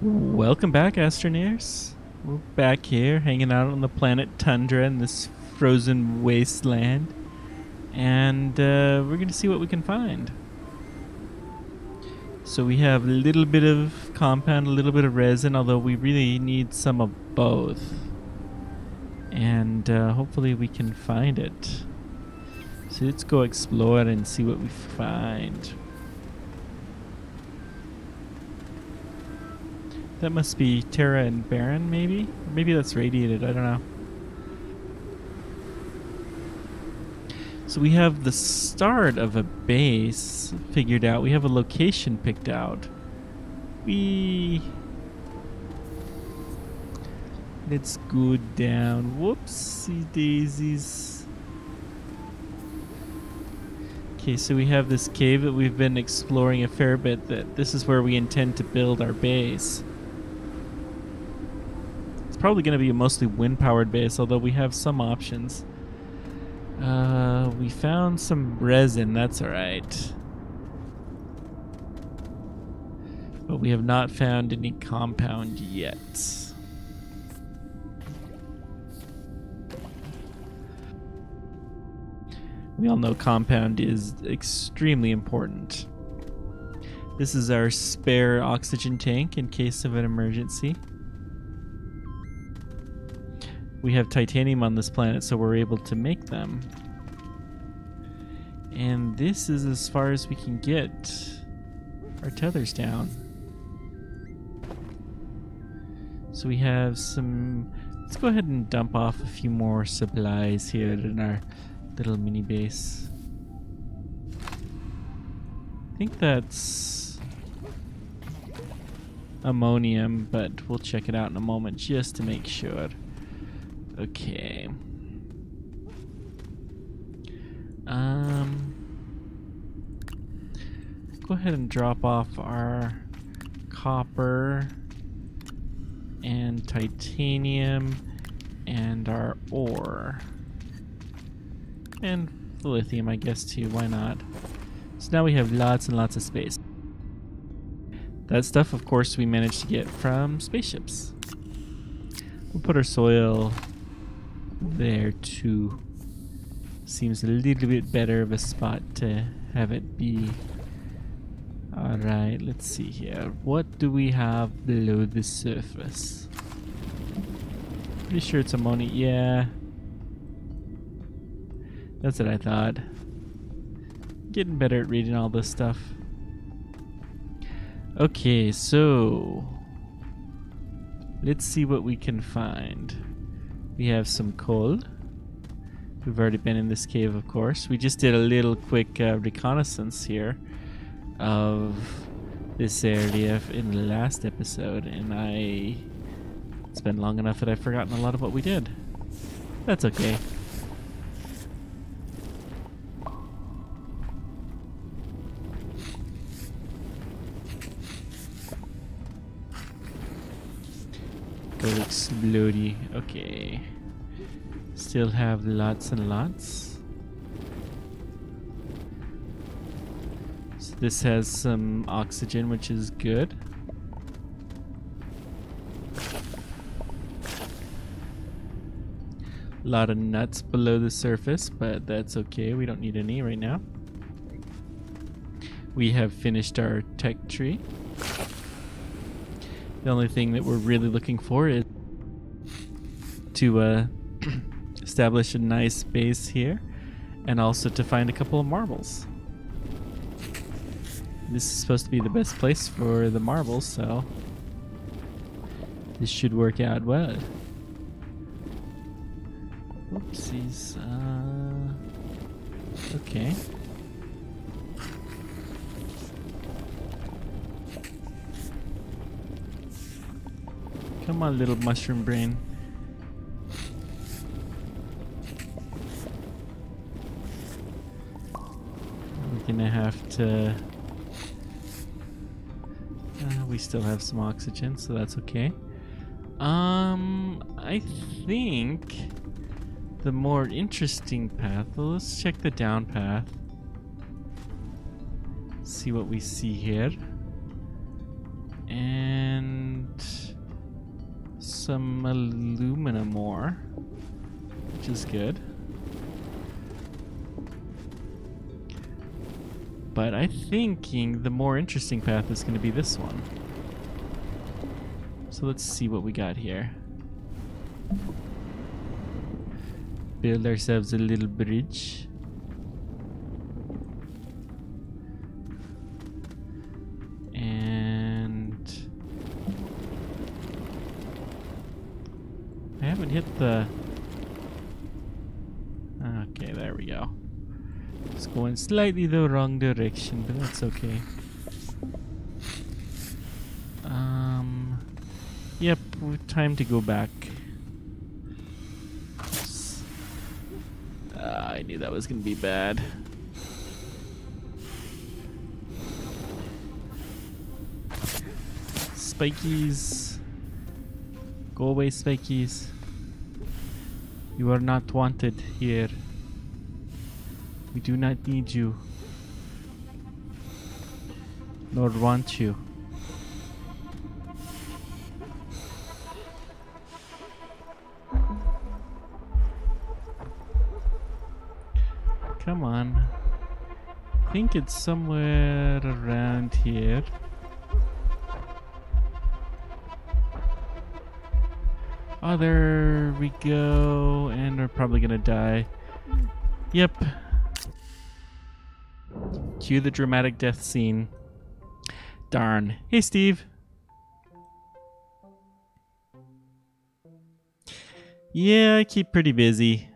Welcome back, Astroneers. We're back here, hanging out on the planet Tundra in this frozen wasteland. And we're going to see what we can find. So we have a little bit of compound, a little bit of resin, although we really need some of both. And hopefully we can find it. So let's go explore and see what we find. That must be Terra and Barren, maybe? Or maybe that's radiated, I don't know. So we have the start of a base figured out. We have a location picked out. Let's go down. Whoopsie daisies. Okay, so we have this cave that we've been exploring a fair bit. That this is where we intend to build our base. It's probably going to be a mostly wind-powered base, although we have some options. We found some resin, that's alright. But we have not found any compound yet. We all know compound is extremely important. This is our spare oxygen tank in case of an emergency. We have titanium on this planet, so we're able to make them. And this is as far as we can get our tethers down. So we have some... Let's go ahead and dump off a few more supplies here in our little mini base. I think that's ammonium, but we'll check it out in a moment just to make sure. Okay. Go ahead and drop off our copper and titanium and our ore. And the lithium, I guess, too. Why not? So now we have lots and lots of space. That stuff, of course, we managed to get from spaceships. We'll put our soil there too. Seems a little bit better of a spot to have it be. Alright, let's see here. What do we have below the surface? Pretty sure it's ammonia. Yeah. That's what I thought. Getting better at reading all this stuff. Okay, so let's see what we can find. We have some coal. We've already been in this cave, of course. We just did a little quick reconnaissance here of this area in the last episode, and it's been long enough that I've forgotten a lot of what we did. That's okay. Go explodey. Okay. Still have lots and lots. So this has some oxygen, which is good. A lot of nuts below the surface, but that's okay. We don't need any right now. We have finished our tech tree. The only thing that we're really looking for is to establish a nice base here, and also to find a couple of marbles. This is supposed to be the best place for the marbles, so this should work out well. Oopsies. Okay. Come on, little mushroom brain. We're gonna have to... we still have some oxygen, so that's okay. I think the more interesting path... Well, let's check the down path. See what we see here. And some aluminum ore, which is good. But I'm thinking the more interesting path is going to be this one. So let's see what we got here. Build ourselves a little bridge. And I haven't hit the... Okay, there we go. It's going slightly the wrong direction, but that's okay. Yep, time to go back. I knew that was gonna be bad. Spikies. Go away, spikies. You are not wanted here. We do not need you. Nor want you. Come on. I think it's somewhere around here. Oh, there we go. And we're probably gonna die. Yep. Cue the dramatic death scene. Darn. Hey, Steve. Yeah, I keep pretty busy.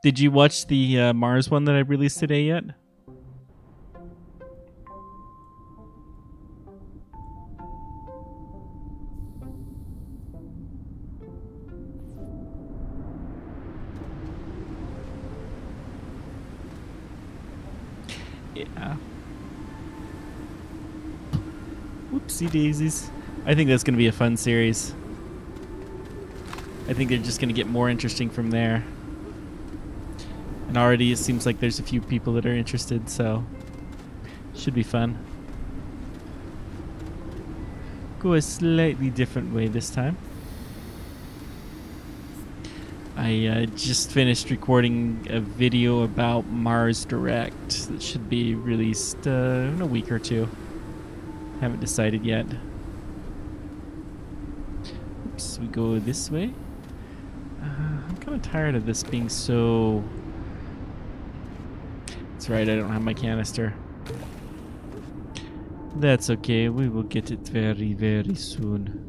Did you watch the Mars one that I released today yet? Yeah. Whoopsie daisies. I think that's going to be a fun series. I think they're just going to get more interesting from there. And already it seems like there's a few people that are interested, so should be fun. Go a slightly different way this time. I just finished recording a video about Mars Direct that should be released in a week or two. Haven't decided yet. Oops, we go this way. I'm kind of tired of this being so... That's right, I don't have my canister. That's okay, we will get it very, very soon.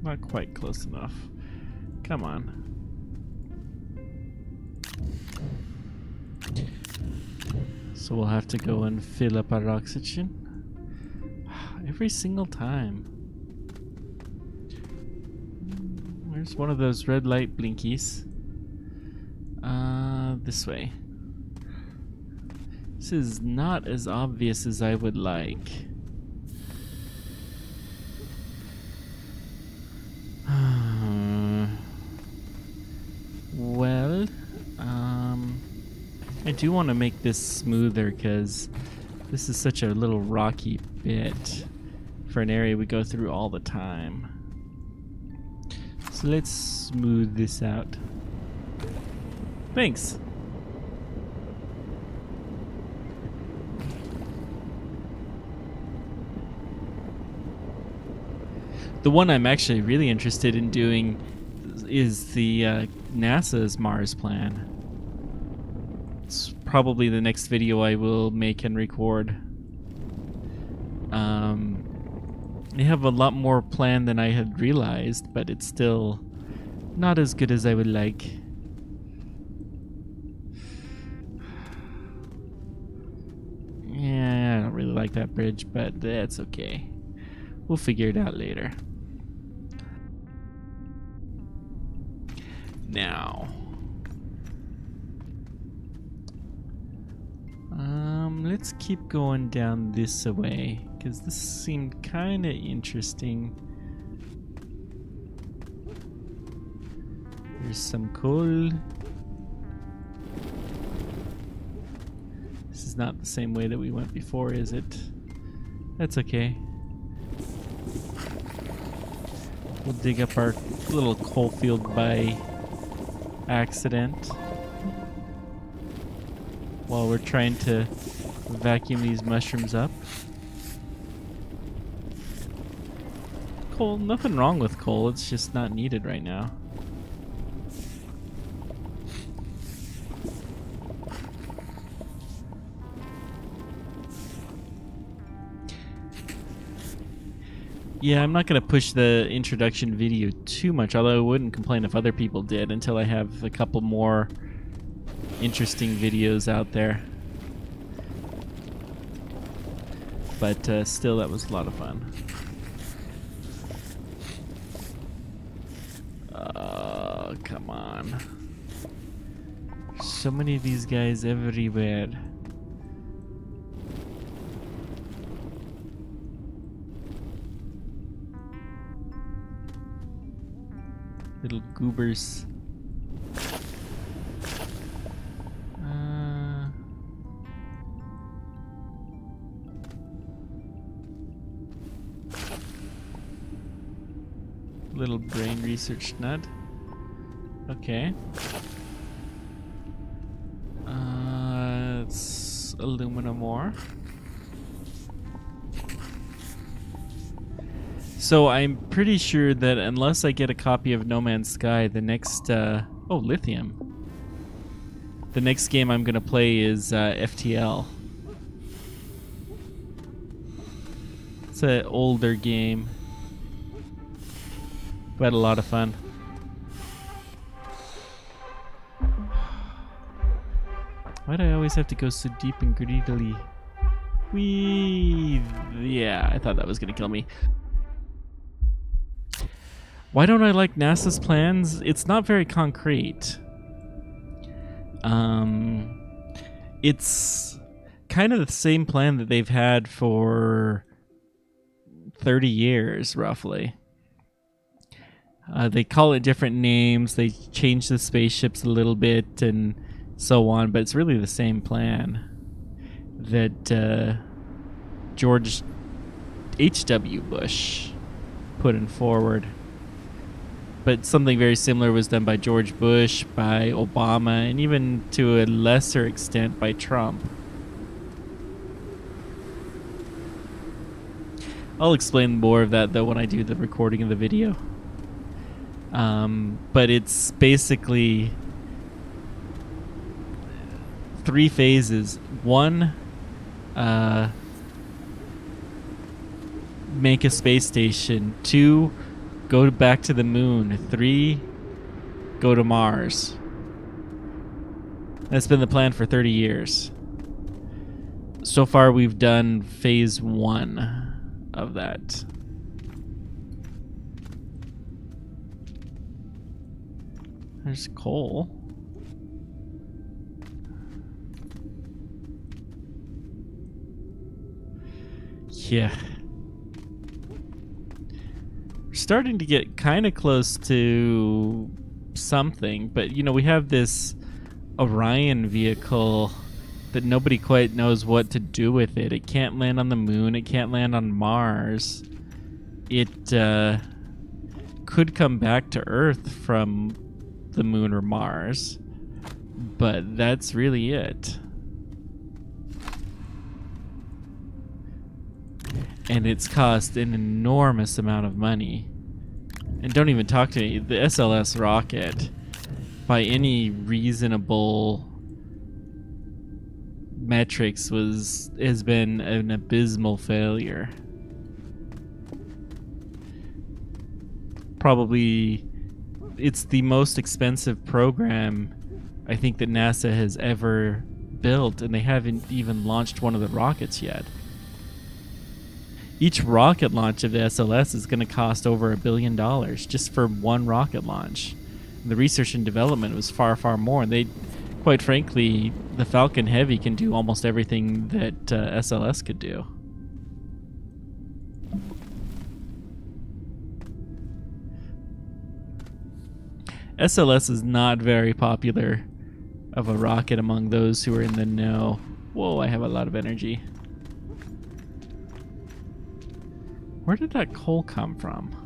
Not quite close enough. Come on. So we'll have to go and fill up our oxygen. Every single time. Where's one of those red light blinkies? This way. This is not as obvious as I would like. Well, I do want to make this smoother because this is such a little rocky bit for an area we go through all the time. So let's smooth this out. Thanks. The one I'm actually really interested in doing is the NASA's Mars plan. It's probably the next video I will make and record. They have a lot more planned than I had realized, but it's still not as good as I would like. Yeah, I don't really like that bridge, but that's okay. We'll figure it out later. Now, let's keep going down this way, because this seemed kind of interesting. There's some coal. is not the same way that we went before, is it? That's okay. We'll dig up our little coal field by accident while we're trying to vacuum these mushrooms up. Coal, nothing wrong with coal, it's just not needed right now. Yeah, I'm not going to push the introduction video too much, although I wouldn't complain if other people did until I have a couple more interesting videos out there. But still, that was a lot of fun. Come on. So many of these guys everywhere. Little goobers. Little brain research nut. Okay. It's aluminum ore. So I'm pretty sure that unless I get a copy of No Man's Sky, the next oh, lithium. The next game I'm gonna play is FTL. It's an older game, but had a lot of fun. Why do I always have to go so deep and greedily? Yeah, I thought that was gonna kill me. Why don't I like NASA's plans? It's not very concrete. It's kind of the same plan that they've had for 30 years, roughly. They call it different names, they change the spaceships a little bit and so on, but it's really the same plan that George H.W. Bush put in forward. But something very similar was done by George Bush, by Obama, and even to a lesser extent by Trump. I'll explain more of that though when I do the recording of the video. But it's basically 3 phases. 1, make a space station. 2, go back to the moon. 3, go to Mars. That's been the plan for 30 years. So far we've done phase 1 of that. There's coal. Yeah. We're starting to get kind of close to something, but you know, we have this Orion vehicle that nobody quite knows what to do with it. It can't land on the moon, it can't land on Mars. It could come back to Earth from the moon or Mars, but that's really it. And it's cost an enormous amount of money. And don't even talk to me, the SLS rocket, by any reasonable metrics, has been an abysmal failure. Probably it's the most expensive program I think that NASA has ever built, and they haven't even launched one of the rockets yet. Each rocket launch of the SLS is going to cost over $1 billion just for one rocket launch. And the research and development was far, far more. And they, quite frankly, the Falcon Heavy can do almost everything that SLS could do. SLS is not very popular of a rocket among those who are in the know. Whoa, I have a lot of energy. Where did that coal come from?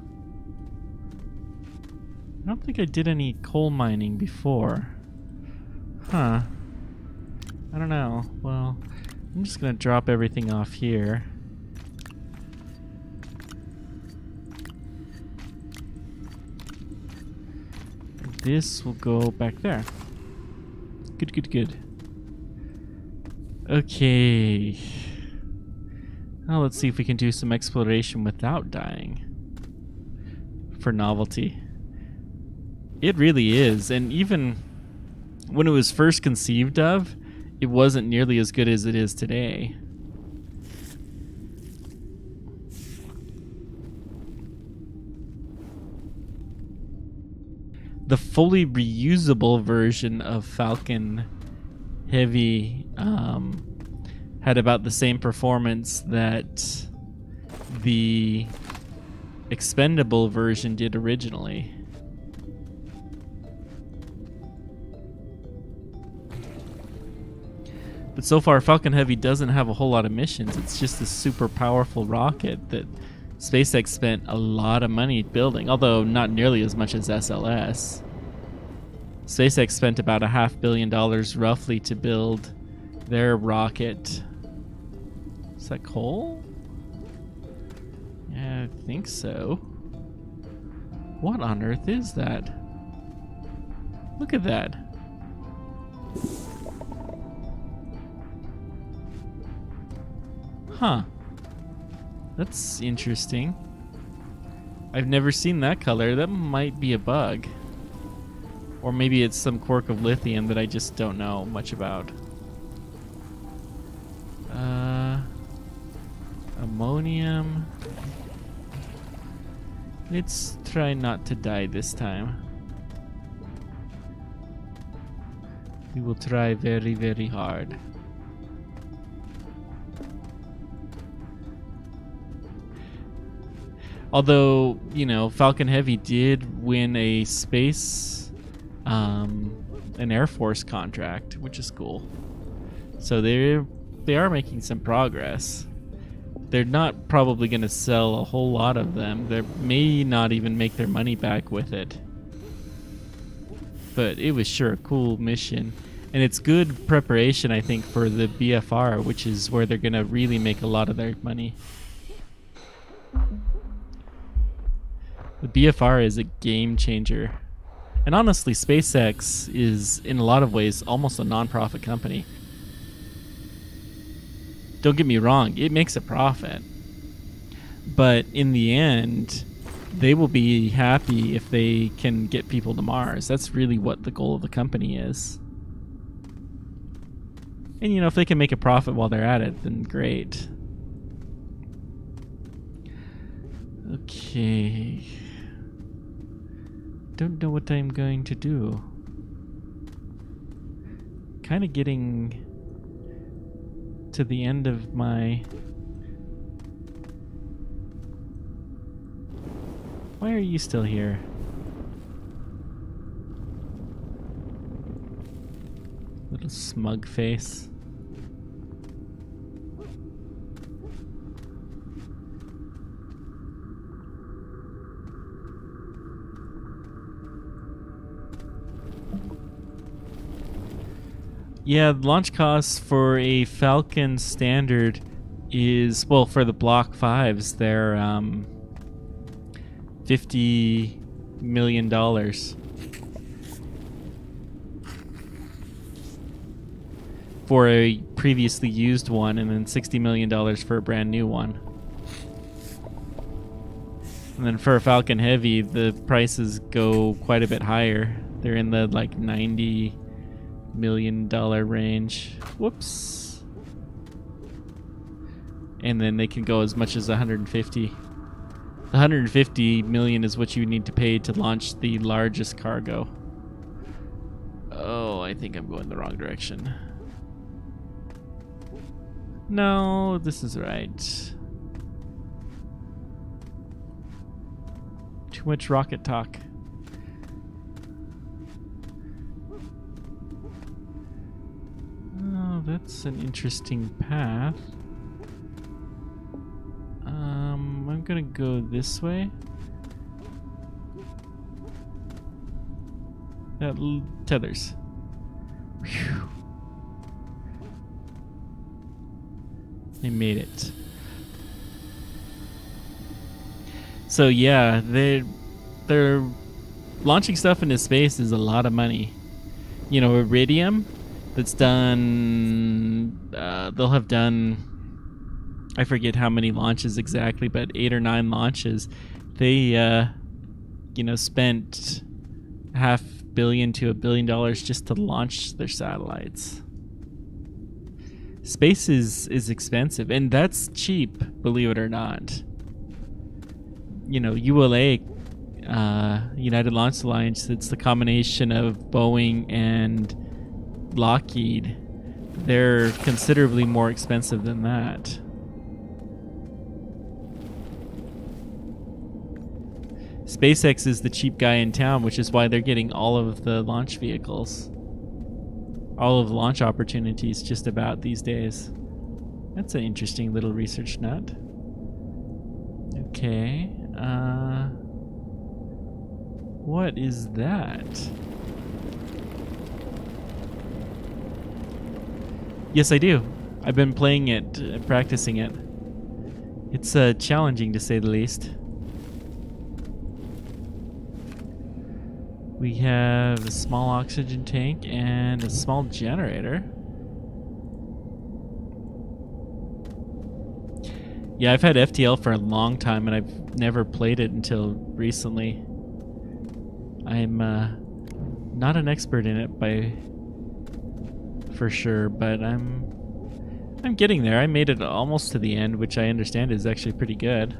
I don't think I did any coal mining before. Huh. I don't know. Well, I'm just gonna drop everything off here. And this will go back there. Good, good, good. Okay. Now let's see if we can do some exploration without dying. For novelty. It really is, and even when it was first conceived of, it wasn't nearly as good as it is today. The fully reusable version of Falcon Heavy had about the same performance that the expendable version did originally. But so far, Falcon Heavy doesn't have a whole lot of missions. It's just a super powerful rocket that SpaceX spent a lot of money building, although not nearly as much as SLS. SpaceX spent about $500 million roughly to build their rocket. Is that coal? Yeah, I think so. What on earth is that? Look at that. Huh. That's interesting. I've never seen that color. That might be a bug. Or maybe it's some quirk of lithium that I just don't know much about. Ammonium. Let's try not to die this time. We will try very, very hard. Although, you know, Falcon Heavy did win a space, an Air Force contract, which is cool. So they are making some progress. They're not probably going to sell a whole lot of them. They may not even make their money back with it. But it was sure a cool mission. And it's good preparation, I think, for the BFR, which is where they're going to really make a lot of their money. The BFR is a game changer. And honestly, SpaceX is, in a lot of ways, almost a non-profit company. Don't get me wrong, it makes a profit. But in the end, they will be happy if they can get people to Mars. That's really what the goal of the company is. And, you know, if they can make a profit while they're at it, then great. Okay. Don't know what I'm going to do. Kind of getting to the end of my... Why are you still here? Little smug face. Yeah, launch costs for a Falcon standard is, well, for the Block 5s, they're $50 million. For a previously used one, and then $60 million for a brand new one. And then for a Falcon Heavy, the prices go quite a bit higher. They're in the like $90 million range. Whoops. And then they can go as much as 150. The 150 million is what you need to pay to launch the largest cargo. Oh, I think I'm going the wrong direction. No, this is right. Too much rocket talk. Oh, that's an interesting path. I'm gonna go this way. Tethers. Whew. They made it. So yeah, they're launching stuff into space is a lot of money. You know, Iridium, that's done. They'll have done. I forget how many launches exactly, but 8 or 9 launches. They, spent $500 million to $1 billion just to launch their satellites. Space is expensive, and that's cheap, believe it or not. You know, ULA, United Launch Alliance, it's the combination of Boeing and Lockheed. They're considerably more expensive than that. SpaceX is the cheap guy in town, which is why they're getting all of the launch vehicles. All of the launch opportunities just about these days. That's an interesting little research nut. Okay. What is that? Yes, I do. I've been playing it, practicing it. It's challenging to say the least. We have a small oxygen tank and a small generator. Yeah, I've had FTL for a long time, and I've never played it until recently. I'm not an expert in it for sure, but I'm getting there. I made it almost to the end, which I understand is actually pretty good.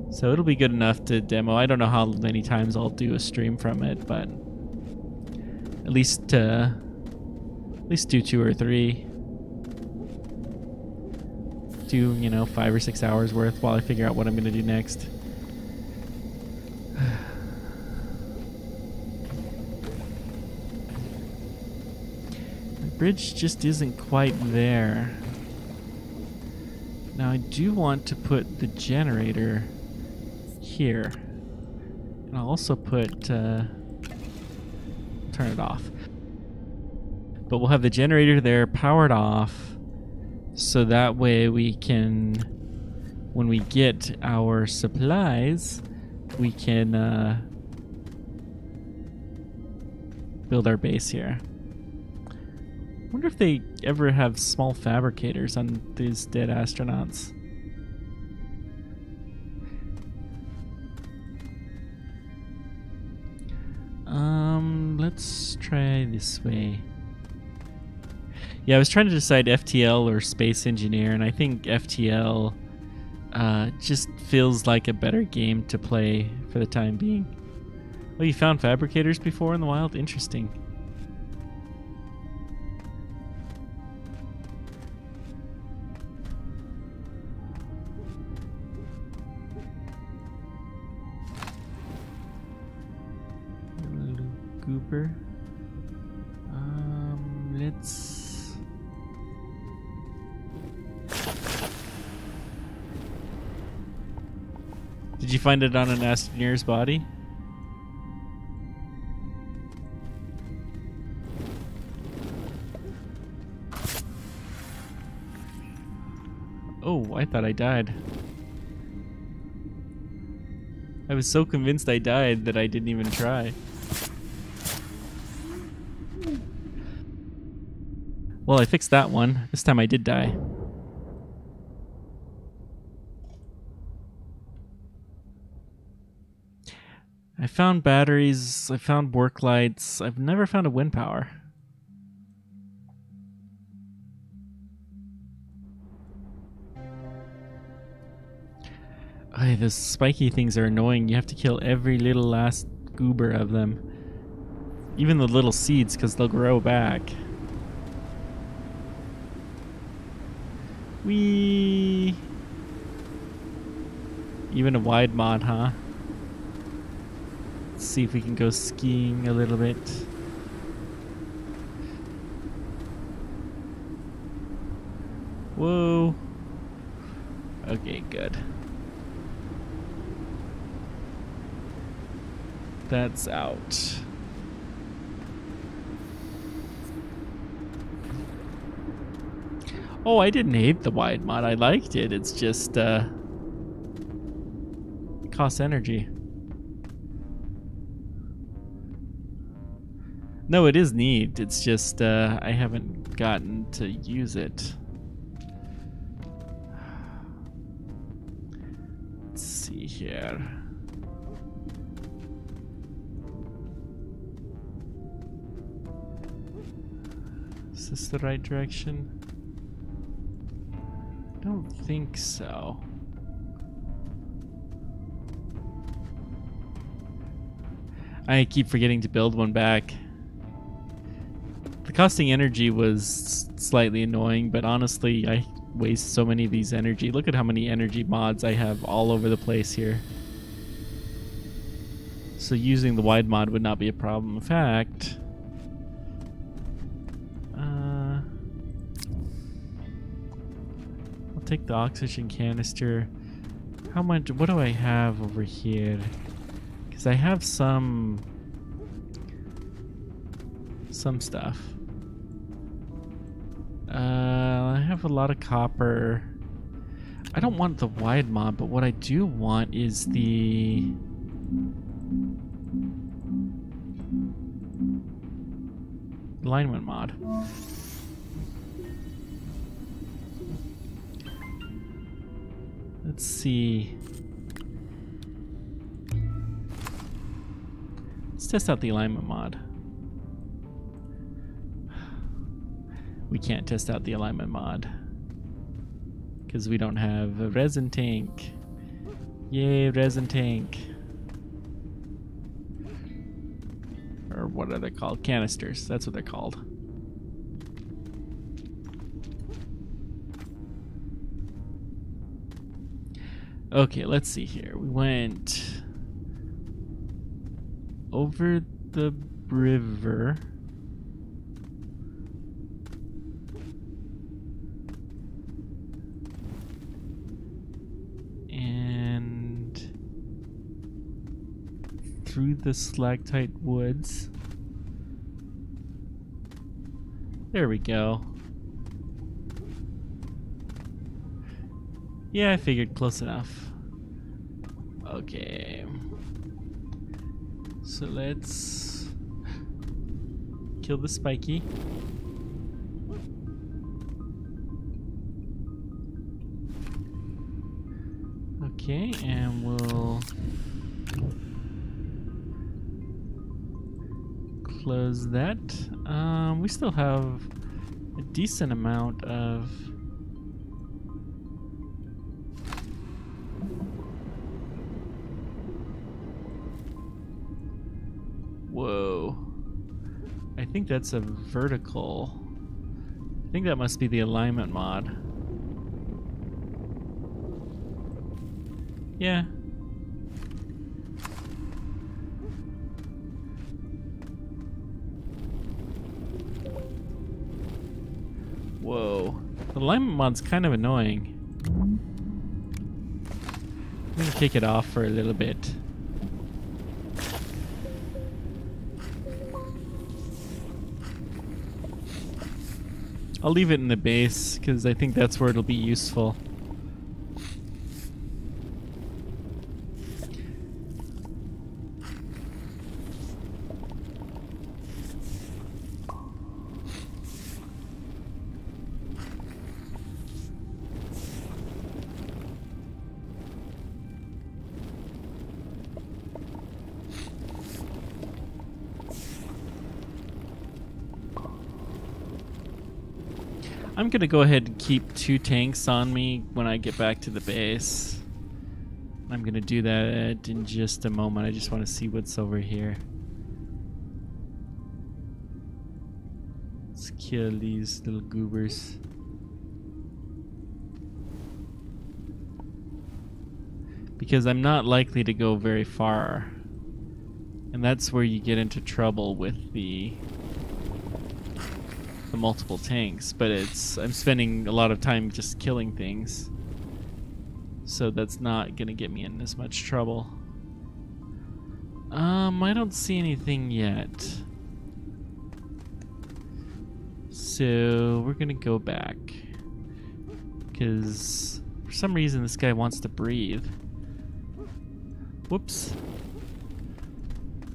So it'll be good enough to demo. I don't know how many times I'll do a stream from it, but at least do 2 or 3. Do 5 or 6 hours worth while I figure out what I'm gonna do next. The bridge just isn't quite there. Now I do want to put the generator here, and I'll also put turn it off, but we'll have the generator there powered off, so that way we can, when we get our supplies, we can build our base here. I wonder if they ever have small fabricators on these dead astronauts. Let's try this way. Yeah, I was trying to decide FTL or Space Engineer, and I think FTL just feels like a better game to play for the time being. Oh, you found fabricators before in the wild? Interesting. Gooper. Let's... Did you find it on an Astroneer's body? Oh, I thought I died. I was so convinced I died that I didn't even try. Well, I fixed that one. This time I did die. I found batteries, I found work lights. I've never found a wind power. Oh, those spiky things are annoying. You have to kill every little last goober of them. Even the little seeds, because they'll grow back. Whee! Even a wide mod, huh? Let's see if we can go skiing a little bit. Whoa. Okay, good. That's out. Oh, I didn't hate the wide mod. I liked it. It's just it costs energy. No, it is neat. It's just I haven't gotten to use it. Let's see here. Is this the right direction? I don't think so. I keep forgetting to build one back. The costing energy was slightly annoying, but honestly, I waste so many of these energy. Look at how many energy mods I have all over the place here. So using the wide mod would not be a problem. In fact, I'll take the oxygen canister. How much? What do I have over here? Because I have some stuff. I have a lot of copper. I don't want the wide mod, but what I do want is the alignment mod. Let's see. Let's test out the alignment mod. We can't test out the alignment mod because we don't have a resin tank. Yay, resin tank. Or what are they called? Canisters. That's what they're called. Okay, let's see here. We went over the river. Through the stalactite woods. There we go. Yeah, I figured close enough. Okay. So let's kill the spiky. Okay, and we'll close that. We still have a decent amount of whoa. I think that's a vertical. I think that must be the alignment mod. Yeah. Whoa. The alignment mod's kind of annoying. I'm gonna take it off for a little bit. I'll leave it in the base because I think that's where it'll be useful. I'm gonna go ahead and keep 2 tanks on me when I get back to the base. I'm gonna do that in just a moment. I just want to see what's over here. Let's kill these little goobers. Because I'm not likely to go very far. And that's where you get into trouble with the the multiple tanks, but I'm spending a lot of time just killing things. So that's not gonna get me in as much trouble. I don't see anything yet. So we're gonna go back. Because for some reason this guy wants to breathe. Whoops.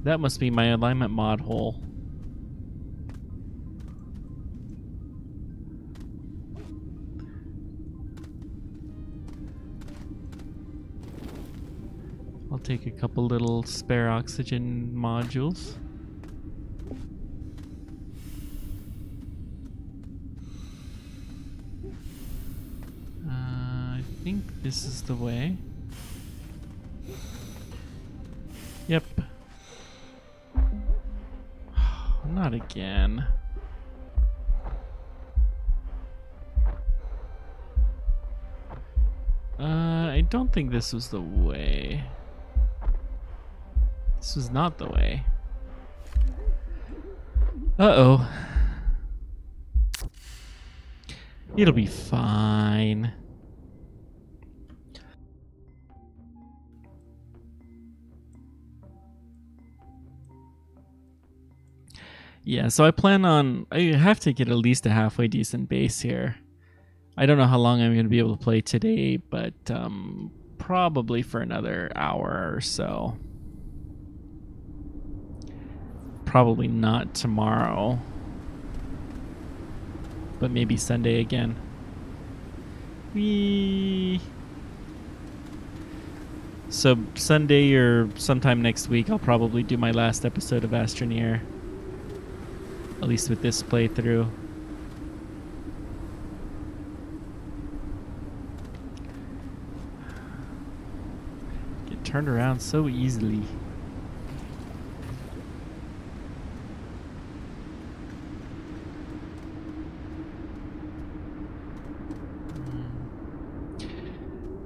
That must be my alignment mod hole. I'll take a couple little spare oxygen modules. I think this is the way. Yep. Not again. I don't think this was the way. This was not the way. Uh-oh. It'll be fine. Yeah, so I have to get at least a halfway decent base here. I don't know how long I'm going to be able to play today, but probably for another hour or so. Probably not tomorrow, but maybe Sunday again. Whee! So Sunday or sometime next week, I'll probably do my last episode of Astroneer. At least with this playthrough. Get turned around so easily.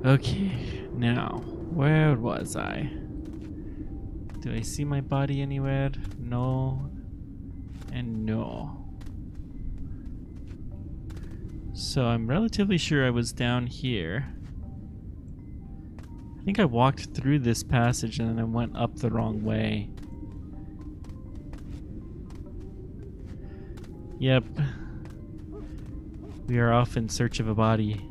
Okay, now, where was I? Do I see my body anywhere? No. And no. So I'm relatively sure I was down here. I think I walked through this passage and then I went up the wrong way. Yep. We are off in search of a body.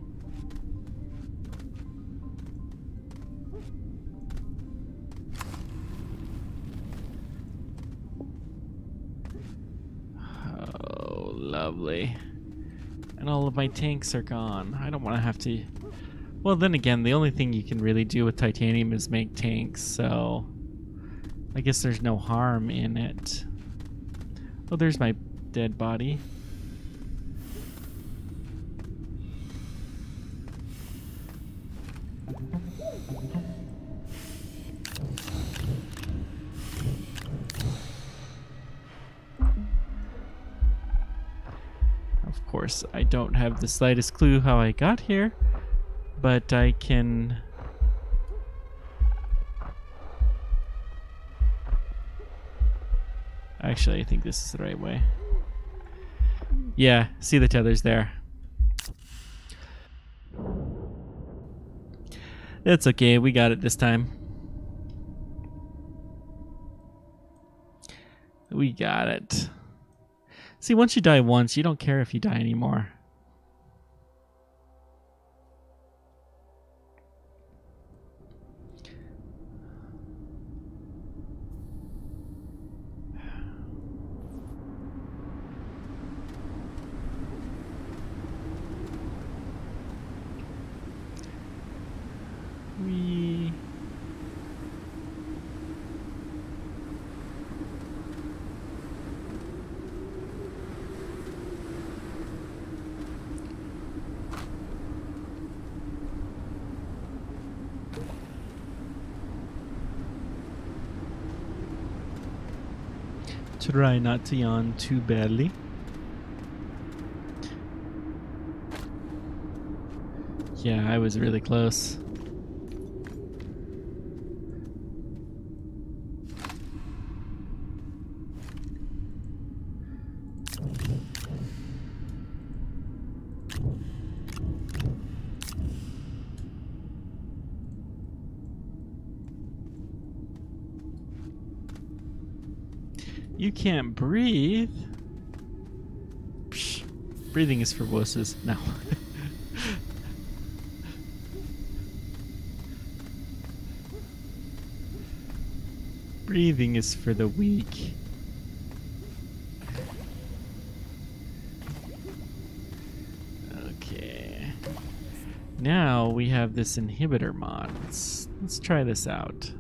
Lovely. And all of my tanks are gone. I don't want to have to... Well, then again, the only thing you can really do with titanium is make tanks, so... I guess there's no harm in it. Oh, there's my dead body. Of course, I don't have the slightest clue how I got here, but I can... Actually, I think this is the right way. Yeah, see the tethers there. It's okay, we got it this time. We got it. See, once you die once, you don't care if you die anymore. Whee. Try not to yawn too badly. Yeah, I was really close. You can't breathe. Psh, breathing is for wusses. No. Breathing is for the weak. Okay. Now we have this inhibitor mod. Let's try this out.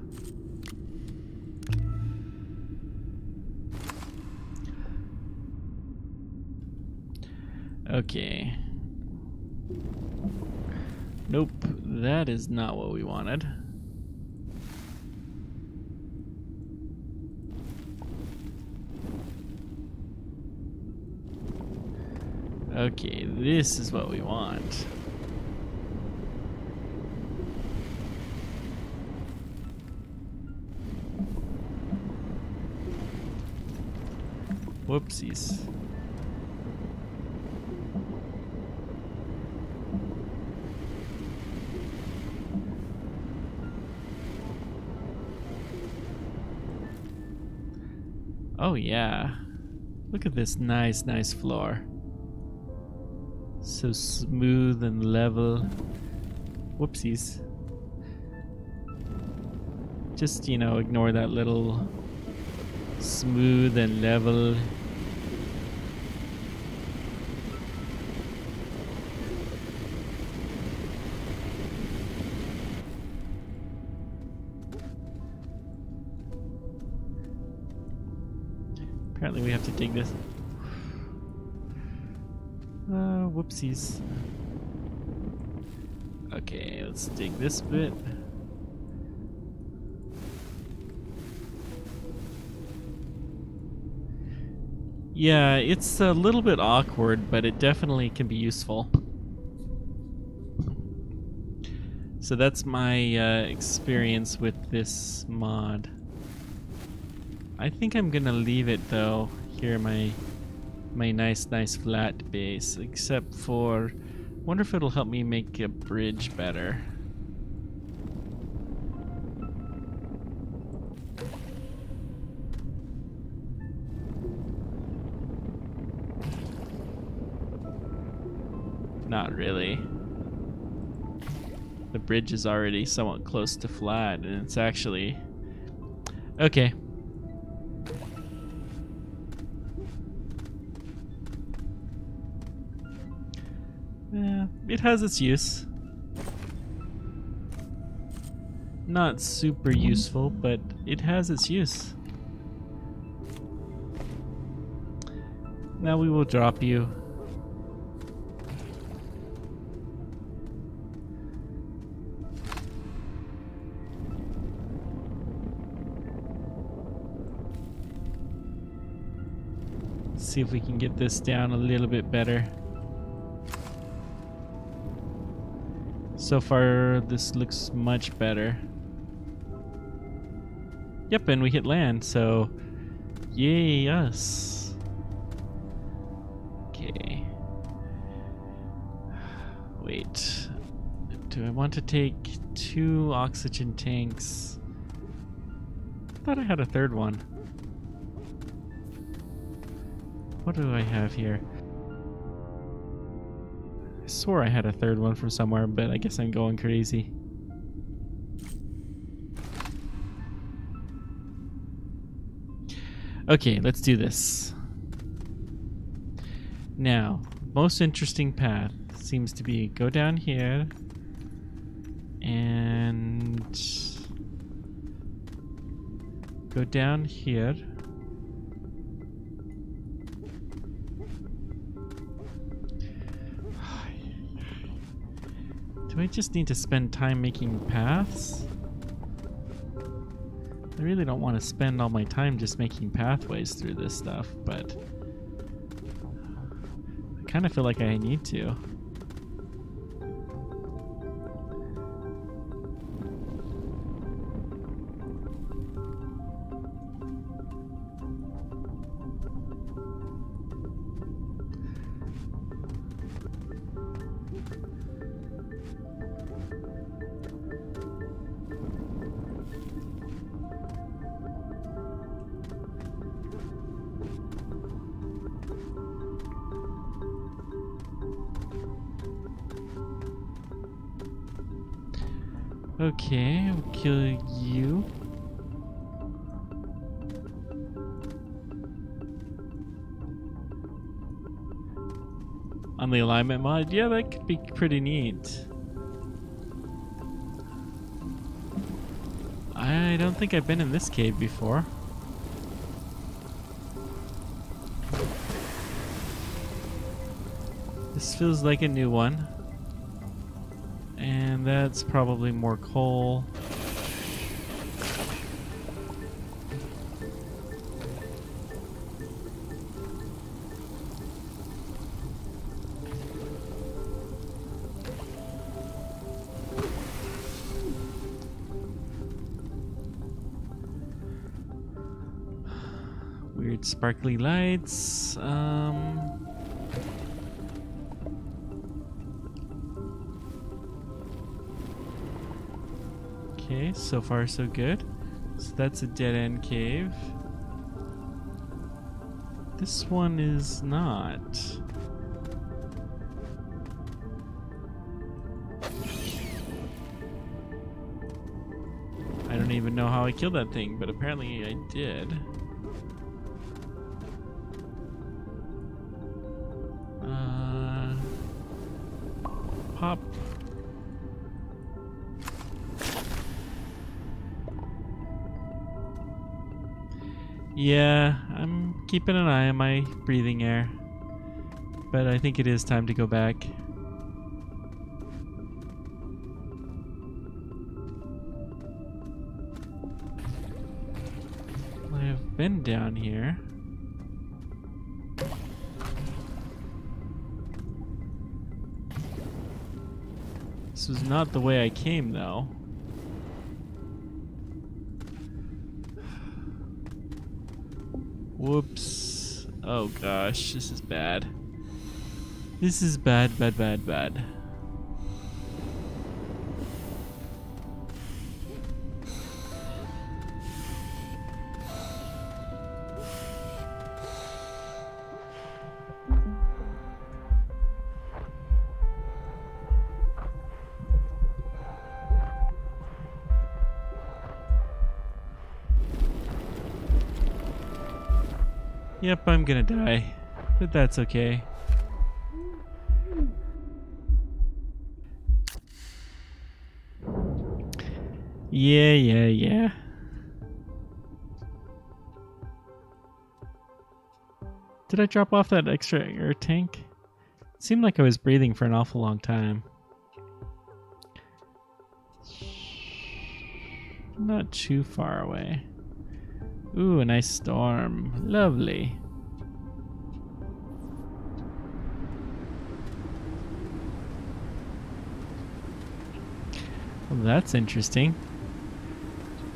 Okay. Nope, that is not what we wanted. Okay, this is what we want. Whoopsies. Oh yeah. Look at this nice floor. So smooth and level. Whoopsies. Just, you know, ignore that little smooth and level. Apparently we have to dig this. Whoopsies. Okay, let's dig this bit. Yeah, it's a little bit awkward, but it definitely can be useful. So that's my experience with this mod. I think I'm gonna leave it though. Here, my nice flat base. Except for, wonder if it'll help me make a bridge better. Not really. The bridge is already somewhat close to flat, and it's actually okay. Yeah, it has its use. Not super useful, but it has its use. Now we will drop you. See if we can get this down a little bit better. So far, this looks much better. Yep, and we hit land, so yay us. Okay. Wait. Do I want to take 2 oxygen tanks? I thought I had a third one. What do I have here? I swore I had a third one from somewhere, but I guess I'm going crazy. Okay, let's do this. Now, most interesting path seems to be go down here and go down here. Do I just need to spend time making paths? I really don't want to spend all my time just making pathways through this stuff, but I kind of feel like I need to. Okay, we'll kill you. On the alignment mod, yeah, that could be pretty neat. I don't think I've been in this cave before. This feels like a new one. And that's probably more coal. Weird sparkly lights. Okay, so far so good. So that's a dead-end cave. This one is not. I don't even know how I killed that thing, but apparently I did. Pop. Yeah, I'm keeping an eye on my breathing air, but I think it is time to go back. I have been down here. This was not the way I came, though. Whoops. Oh gosh, this is bad. This is bad, bad, bad, bad. Yep, I'm gonna die, but that's okay. Yeah. Did I drop off that extra air tank? It seemed like I was breathing for an awful long time. Not too far away. Ooh, a nice storm. Lovely. Well, that's interesting.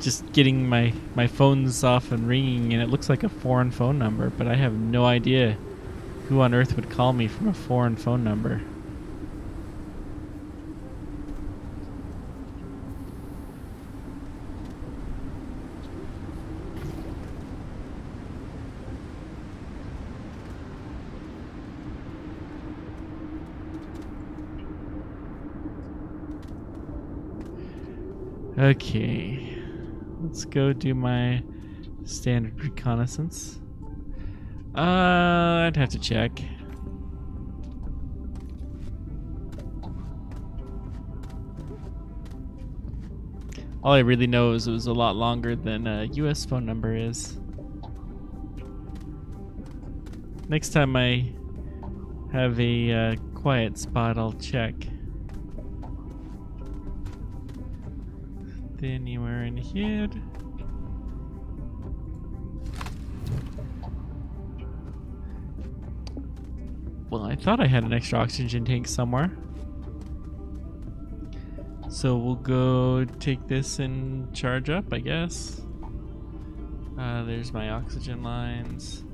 Just getting my phone's off and ringing, and it looks like a foreign phone number, but I have no idea who on earth would call me from a foreign phone number. Okay, let's go do my standard reconnaissance. I'd have to check. All I really know is it was a lot longer than a US phone number is. Next time I have a quiet spot, I'll check. Anywhere in here? Well, I thought I had an extra oxygen tank somewhere. So we'll go take this and charge up, I guess. There's my oxygen lines.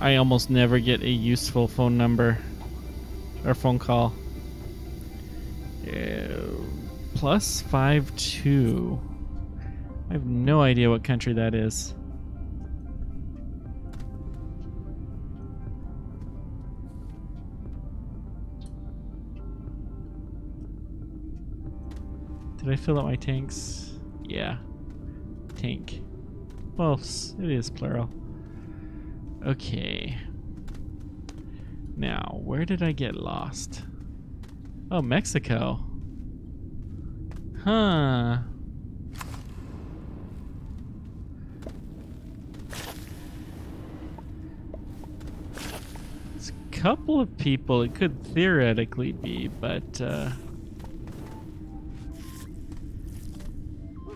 I almost never get a useful phone number or phone call. +52. I have no idea what country that is. Did I fill up my tanks? Yeah. Tank. Well, it is plural. Okay. Now, where did I get lost? Oh, Mexico. Huh. There's a couple of people it could theoretically be, but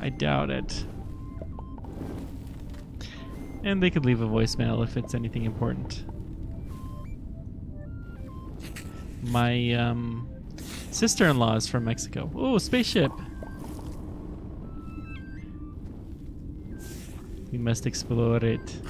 I doubt it. And they could leave a voicemail if it's anything important. My sister-in-law is from Mexico. Oh, spaceship! We must explore it.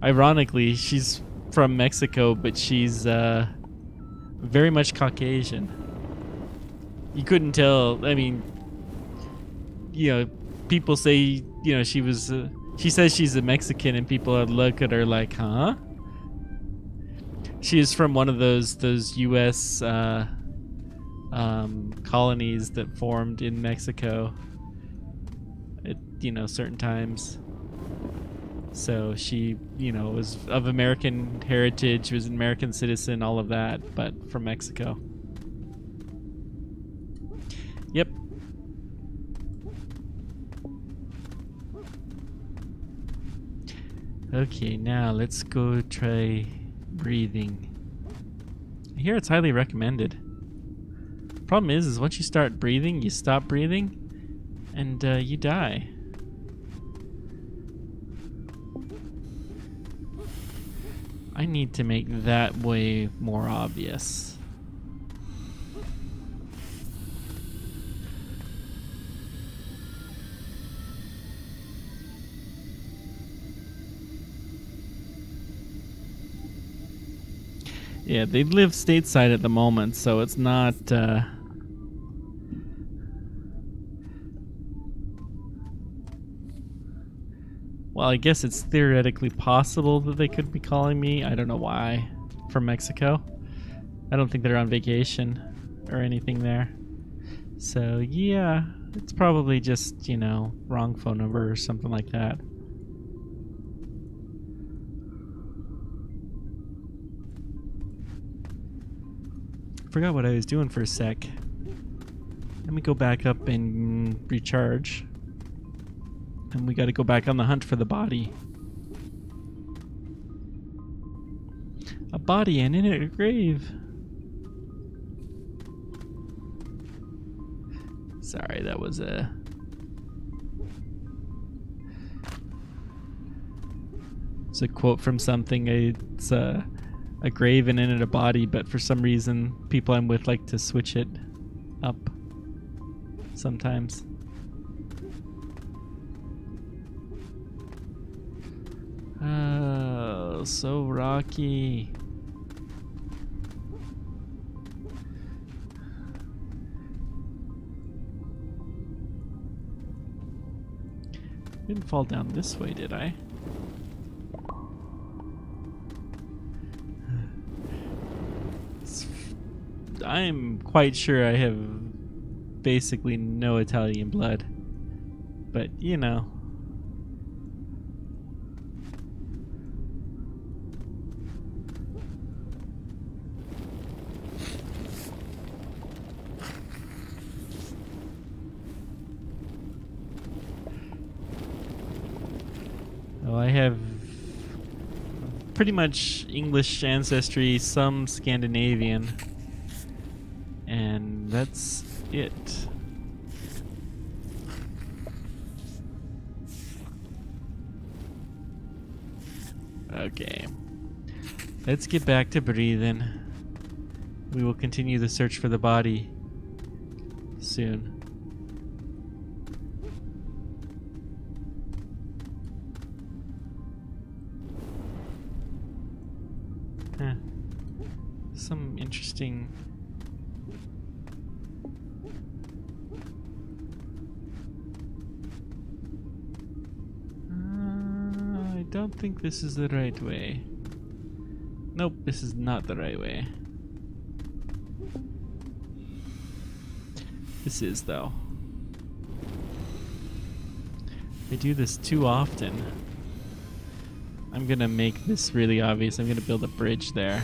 Ironically, she's from Mexico, but she's very much Caucasian. You couldn't tell. I mean, you know, people say, you know, she says she's a Mexican, and people would look at her like, huh? She is from one of those U.S. Colonies that formed in Mexico at, you know, certain times. So she, you know, was of American heritage, was an American citizen, all of that, but from Mexico. Yep. Okay, now let's go try breathing. I hear it's highly recommended. Problem is once you start breathing, you stop breathing, and you die. I need to make that way more obvious. Yeah, they live stateside at the moment, so it's not well, I guess it's theoretically possible that they could be calling me. I don't know why. From Mexico. I don't think they're on vacation or anything there. So, yeah, it's probably just, you know, wrong phone number or something like that. Forgot what I was doing for a sec. Let me go back up and recharge. And we gotta go back on the hunt for the body. A body and in a grave. Sorry, that was a... It's a quote from something. It's a grave and in it a body, but for some reason, people I'm with like to switch it up sometimes. Oh, so rocky. Didn't fall down this way, did I? I'm quite sure I have basically no Italian blood. But, you know. Oh, I have pretty much English ancestry, some Scandinavian, and that's it. Okay, let's get back to breathing. We will continue the search for the body soon. interesting. I don't think this is the right way. Nope, this is not the right way. This is, though. I do this too often. I'm gonna make this really obvious. I'm gonna build a bridge there.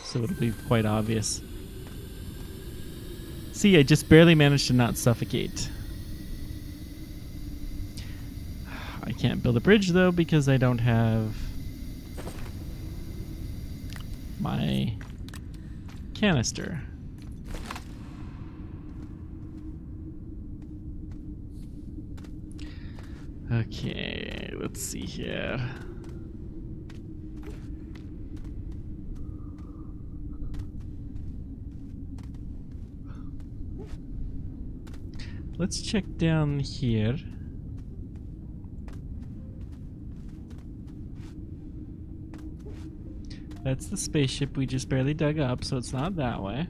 So it'll be quite obvious. See, I just barely managed to not suffocate. I can't build a bridge though because I don't have my canister. Okay, let's see here. Let's check down here. That's the spaceship we just barely dug up, so it's not that way.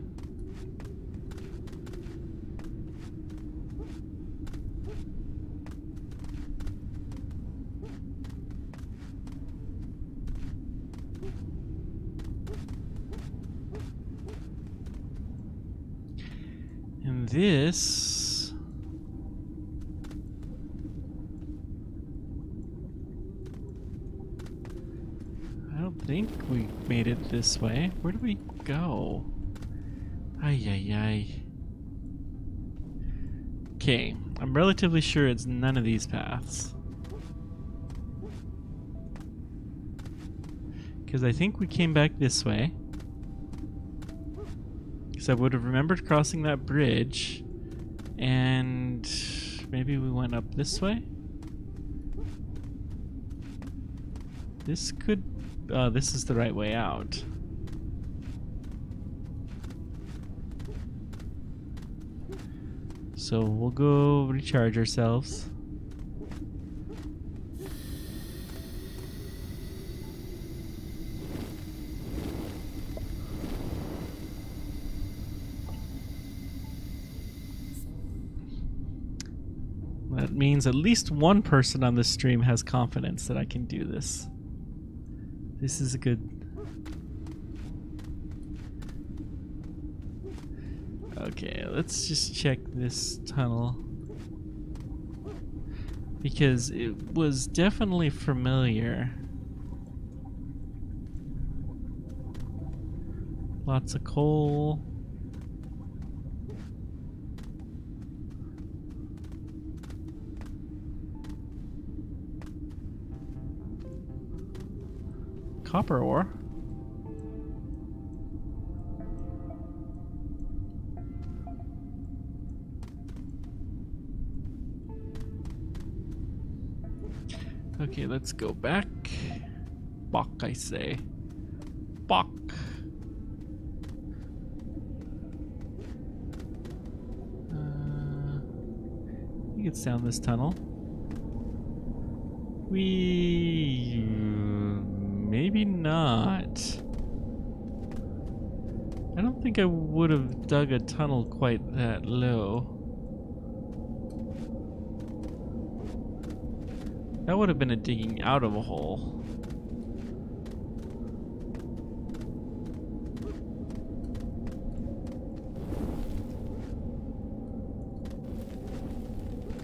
And this... I don't think we made it this way. Where do we go? Ay, ay, ay. Okay, I'm relatively sure it's none of these paths. Because I think we came back this way. Because I would have remembered crossing that bridge. And maybe we went up this way? This could... this is the right way out. So we'll go recharge ourselves. That means at least one person on this stream has confidence that I can do this. This is a good... Okay, let's just check this tunnel. Because it was definitely familiar. Lots of coal. Copper ore. Okay, let's go back. Bok, I say. Bok. You can sound this tunnel. Maybe not. I don't think I would have dug a tunnel quite that low. That would have been a digging out of a hole.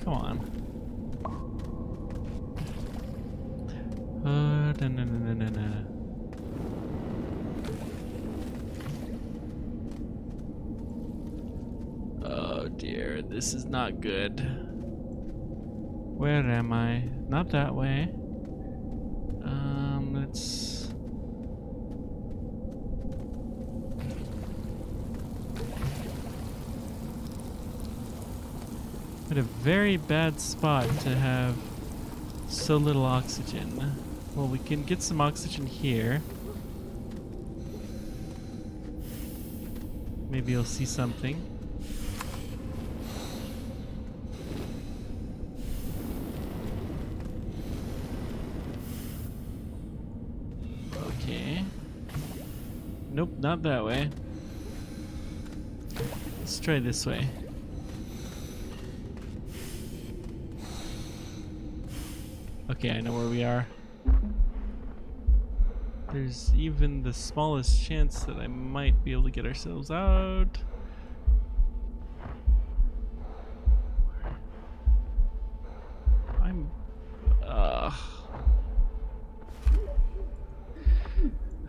Come on. No. Oh dear, this is not good. Where am I? Not that way. Let's... At a very bad spot to have so little oxygen. Well, we can get some oxygen here. Maybe you'll see something. Okay. Nope. not that way. Let's try this way. Okay, I know where we are. There's even the smallest chance that I might be able to get ourselves out.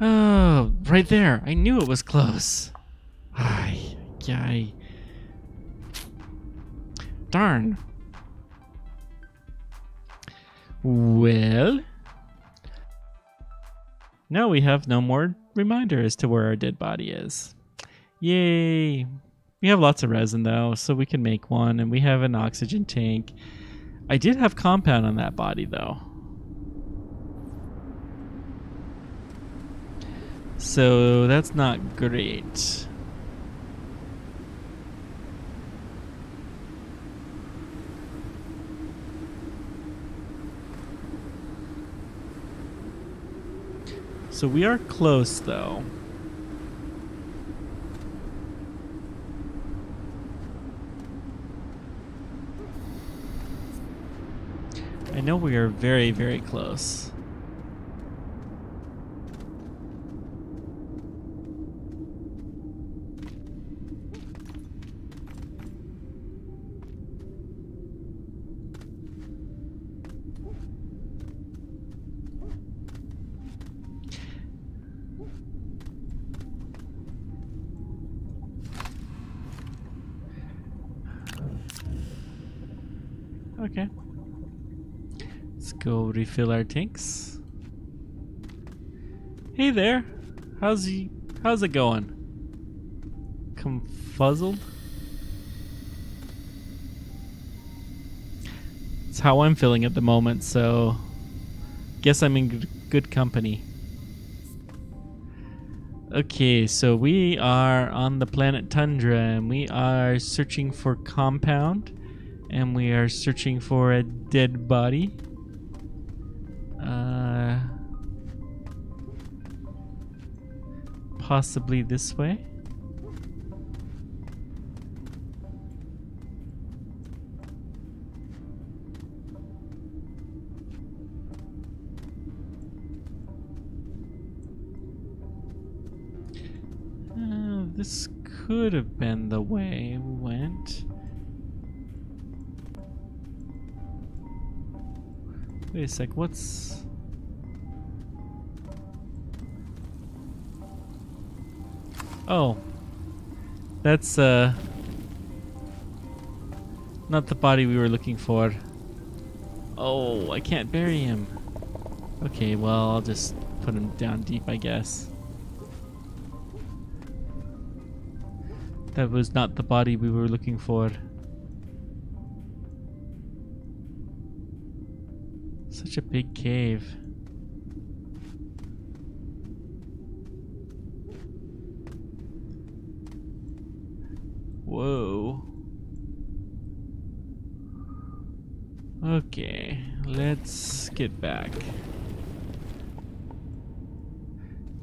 Oh, right there. I knew it was close. Ay, yay. Darn. Well, now we have no more reminder as to where our dead body is. Yay. We have lots of resin though, so we can make one, and we have an oxygen tank. I did have compound on that body though. So that's not great. So we are close though. I know we are very, very close. Okay. Let's go refill our tanks. Hey there. How's it going? Confuzzled? It's how I'm feeling at the moment, so guess I'm in good company. Okay, so we are on the planet Tundra, and we are searching for compound, and we are searching for a dead body. Possibly this way. This could have been the way we went. Wait a sec, what's... Oh. That's, not the body we were looking for. Oh, I can't bury him. Okay, well, I'll just put him down deep, I guess. That was not the body we were looking for. Such a big cave. Whoa. Okay, let's get back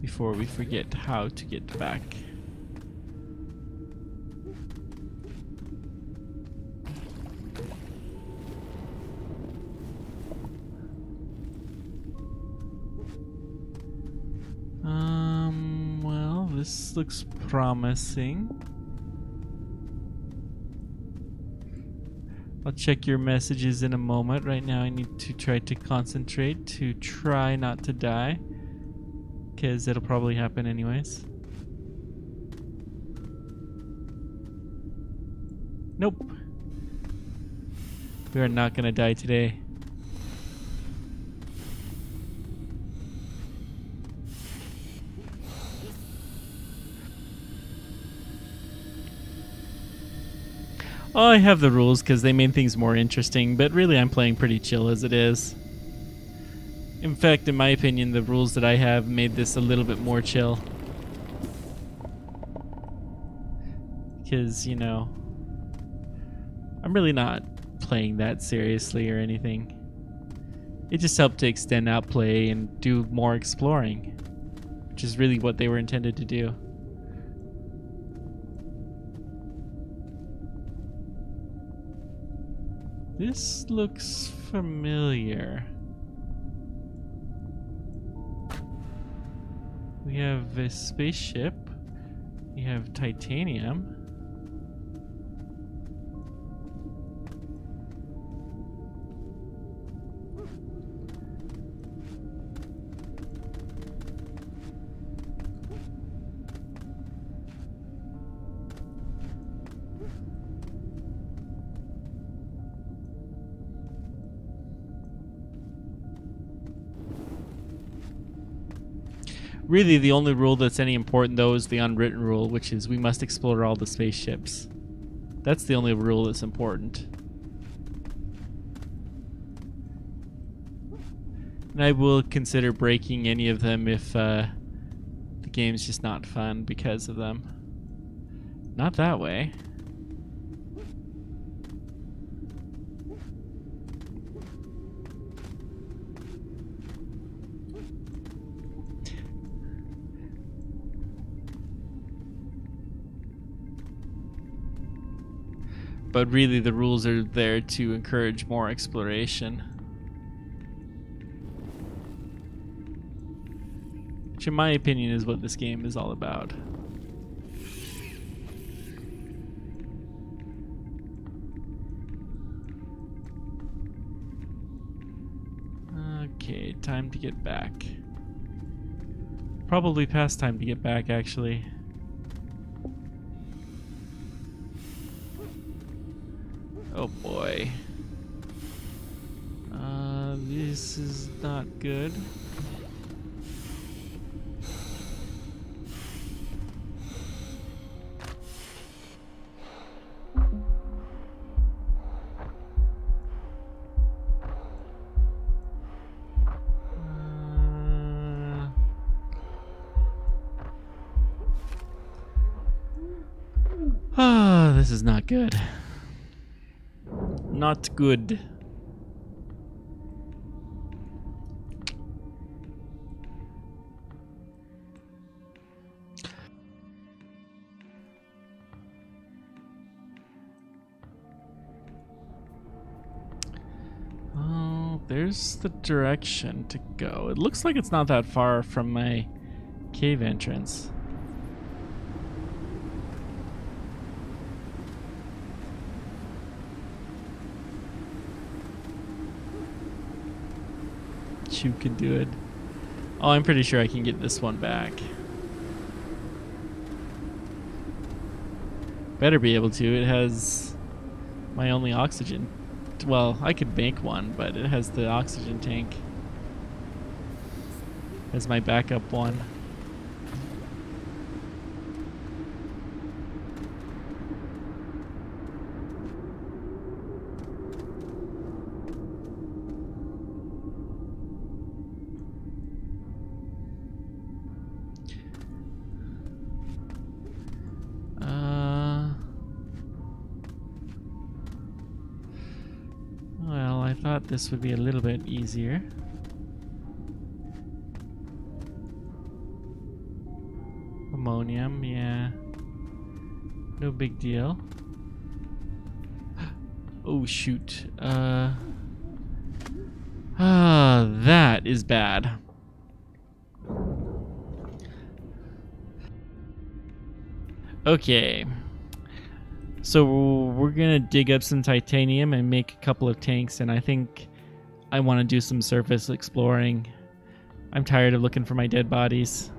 before we forget how to get back. Well, this looks promising. I'll check your messages in a moment. Right now I need to try to concentrate to try not to die, because it'll probably happen anyways. Nope. We are not gonna die today. Oh, I have the rules because they made things more interesting, but really I'm playing pretty chill as it is. In fact, in my opinion, the rules that I have made this a little bit more chill. Because, you know, I'm really not playing that seriously or anything. It just helped to extend out play and do more exploring, which is really what they were intended to do. This looks familiar. We have a spaceship. We have titanium. Really, the only rule that's any important, though, is the unwritten rule, which is we must explore all the spaceships. That's the only rule that's important. And I will consider breaking any of them if the game's just not fun because of them. Not that way. But really, the rules are there to encourage more exploration. Which, in my opinion, is what this game is all about. Okay, time to get back. Probably past time to get back, actually. Oh boy. This is not good. This is not good. Not good. Oh, there's the direction to go. It looks like it's not that far from my cave entrance. You can do it. Oh, I'm pretty sure I can get this one back. Better be able to. It has my only oxygen. Well, I could make one, but it has the oxygen tank as my backup one. Well, I thought this would be a little bit easier. Ammonium, yeah. No big deal. Oh, shoot. That is bad. Okay. So we're gonna dig up some titanium and make a couple of tanks, and I think I want to do some surface exploring. I'm tired of looking for my dead bodies.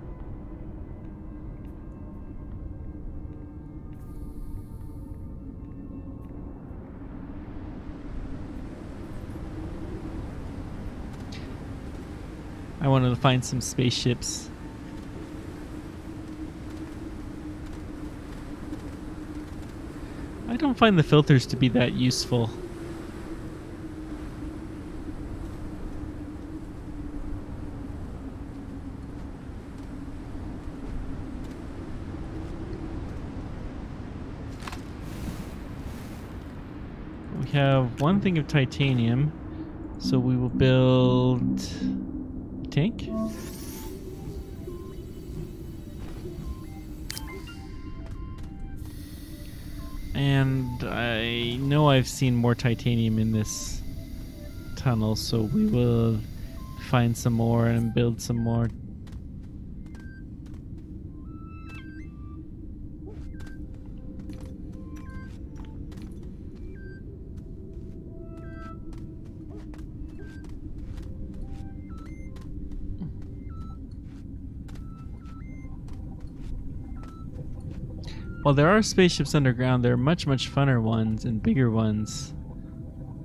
I wanted to find some spaceships. I don't find the filters to be that useful. We have one thing of titanium, so we will build a tank. And I know I've seen more titanium in this tunnel, so we will find some more and build some more. While there are spaceships underground, there are much funner ones and bigger ones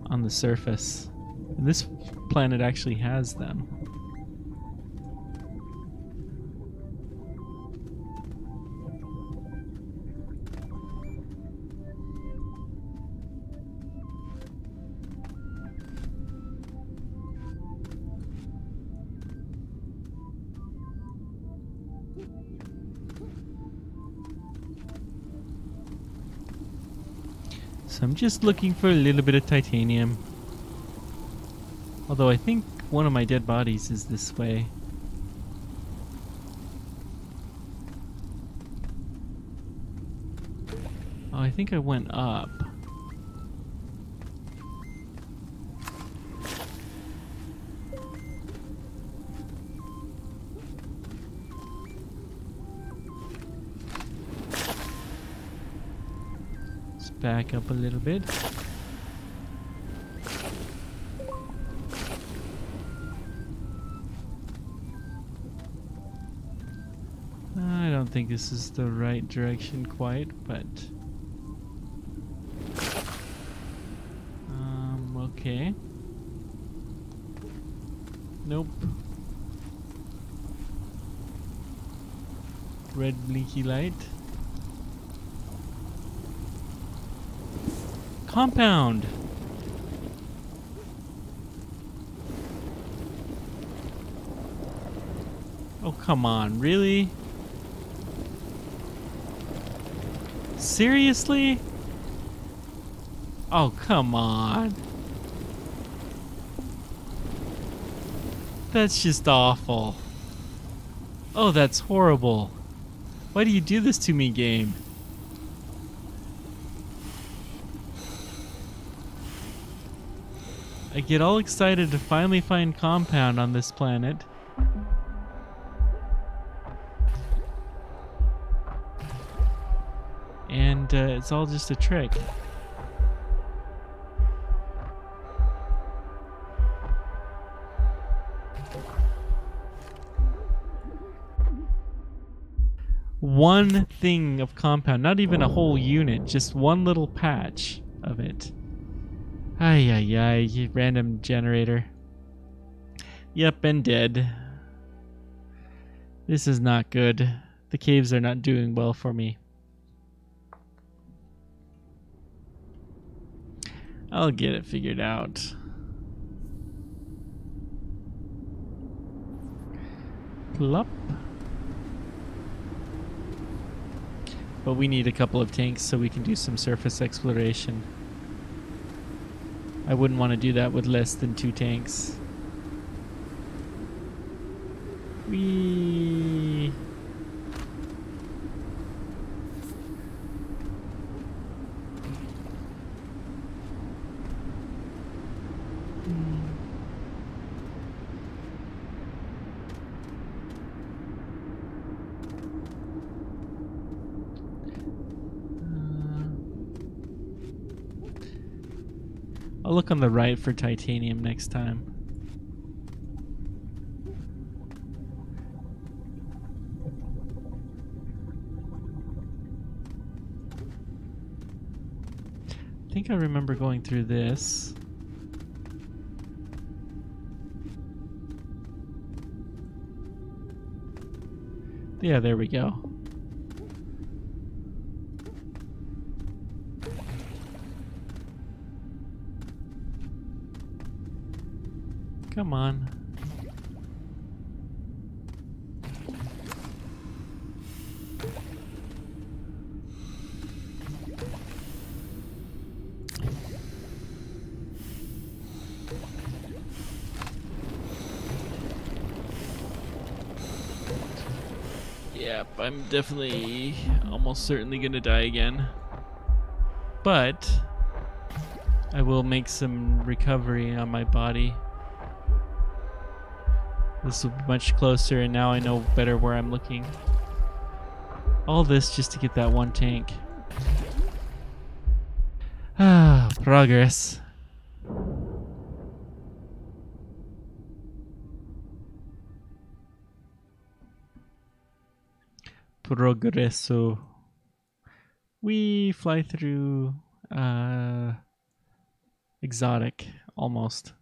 on the surface. And this planet actually has them. So I'm just looking for a little bit of titanium. Although I think one of my dead bodies is this way. Oh, I think I went up. Let's back up a little bit. I don't think this is the right direction quite, but okay. Nope. Red blinky light. Compound. Oh, come on, really? Seriously? Oh, come on. That's just awful. Oh, that's horrible. Why do you do this to me, game? I get all excited to finally find compound on this planet. And it's all just a trick. One thing of compound, not even a whole unit, just one little patch of it. Ay, ay, ay, random generator. Yep, and dead. This is not good. The caves are not doing well for me. I'll get it figured out. Plop. But we need a couple of tanks so we can do some surface exploration. I wouldn't want to do that with less than 2 tanks. Whee! I'll look on the right for titanium next time. I think I remember going through this. Yeah, there we go. Come on. Yep, I'm definitely almost certainly gonna die again. But I will make some recovery on my body. This will be much closer, and now I know better where I'm looking. All this just to get that one tank. Ah, progress. Progresso. We fly through exotic almost.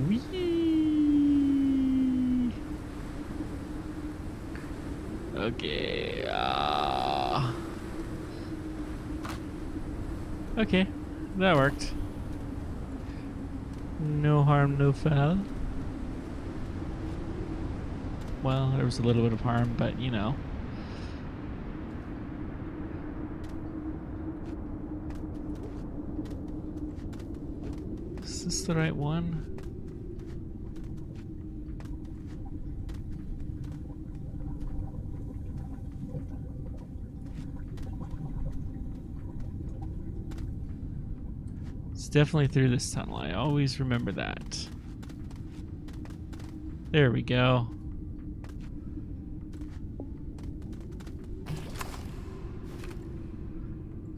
Whee! Okay. Okay, that worked. No harm, no foul. Well, there was a little bit of harm, but you know. Is this the right one? It's definitely through this tunnel. I always remember that. There we go.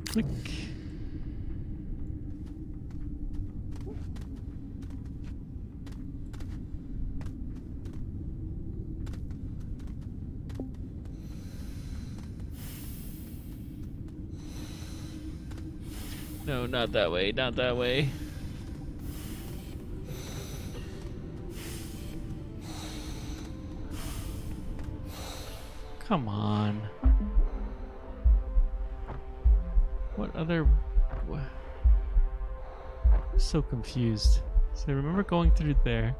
Click. No, not that way, not that way. Come on. What other... I'm so confused. So I remember going through there.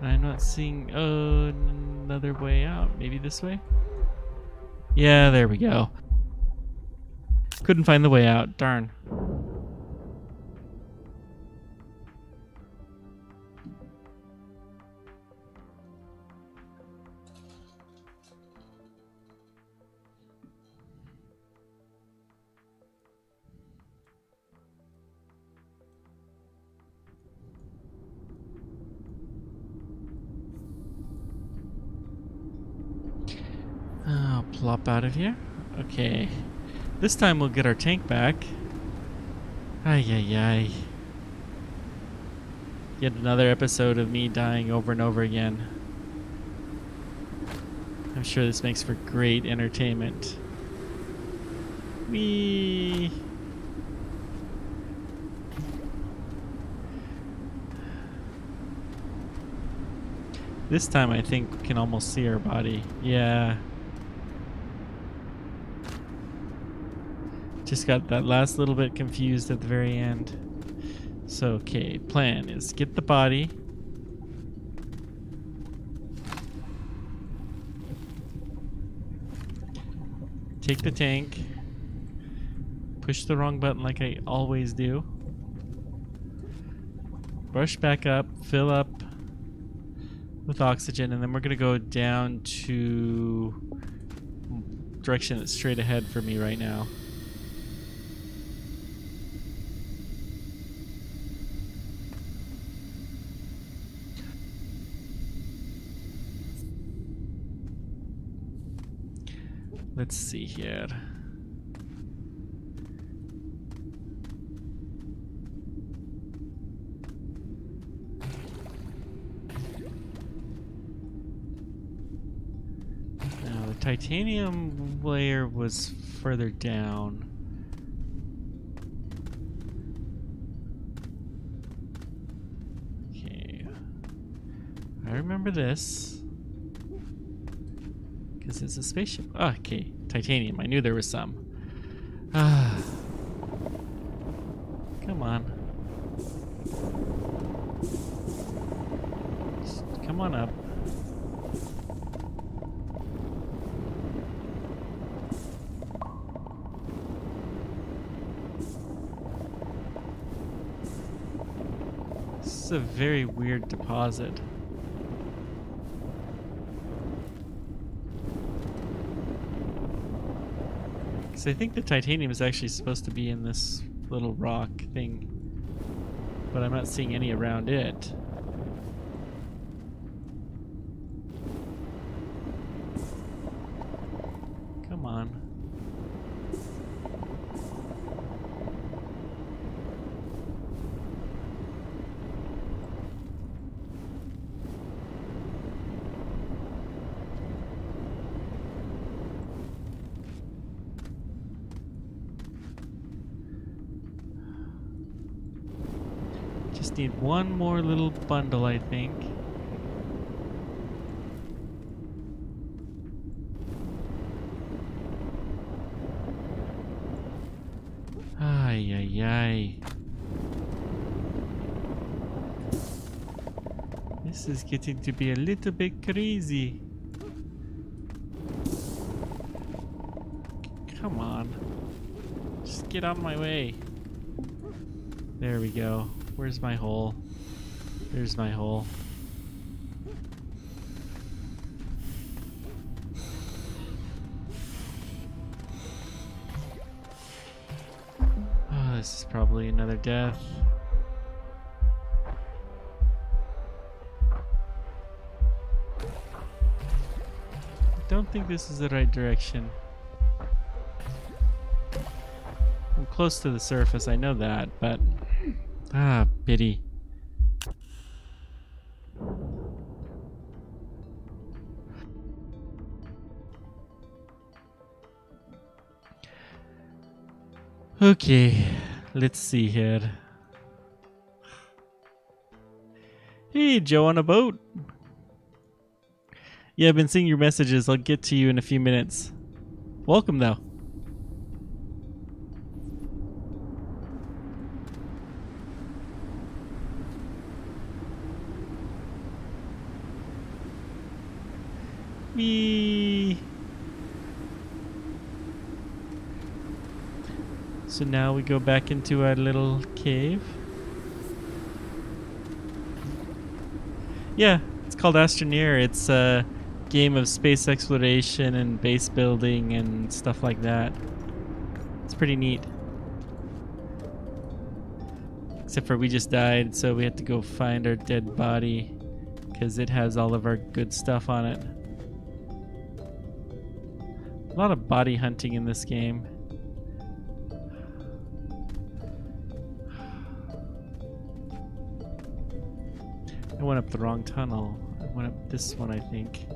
And I'm not seeing another way out. Maybe this way? Yeah, there we go. Couldn't find the way out. Darn. I'll plop out of here. Okay. This time we'll get our tank back. Ay, ay, ay. Yet another episode of me dying over and over again. I'm sure this makes for great entertainment. Whee! This time I think we can almost see our body. Yeah. Just got that last little bit confused at the very end. So, okay, plan is get the body. Take the tank. Push the wrong button like I always do. Brush back up, fill up with oxygen, and then we're gonna go down to direction that's straight ahead for me right now. Let's see here. Now the titanium layer was further down. Okay. I remember this. Because it's a spaceship. Oh, okay, titanium. I knew there was some. Ah. Come on. Just come on up. a very weird deposit. So I think the titanium is actually supposed to be in this little rock thing, but I'm not seeing any around it. Come on. Just need one more little bundle, I think. Ay, ay, ay. This is getting to be a little bit crazy. Come on. Just get out of my way. There we go. Where's my hole? There's my hole. Oh, this is probably another death. I don't think this is the right direction. I'm close to the surface, I know that, but... Ah, pity. Okay, let's see here. Hey, Joe on a boat. Yeah, I've been seeing your messages. I'll get to you in a few minutes. Welcome, though. Whee! So now we go back into our little cave. Yeah, it's called Astroneer. It's a game of space exploration and base building and stuff like that. It's pretty neat. Except for we just died, so we had to go find our dead body because it has all of our good stuff on it. A lot of body hunting in this game. I went up the wrong tunnel. I went up this one, I think.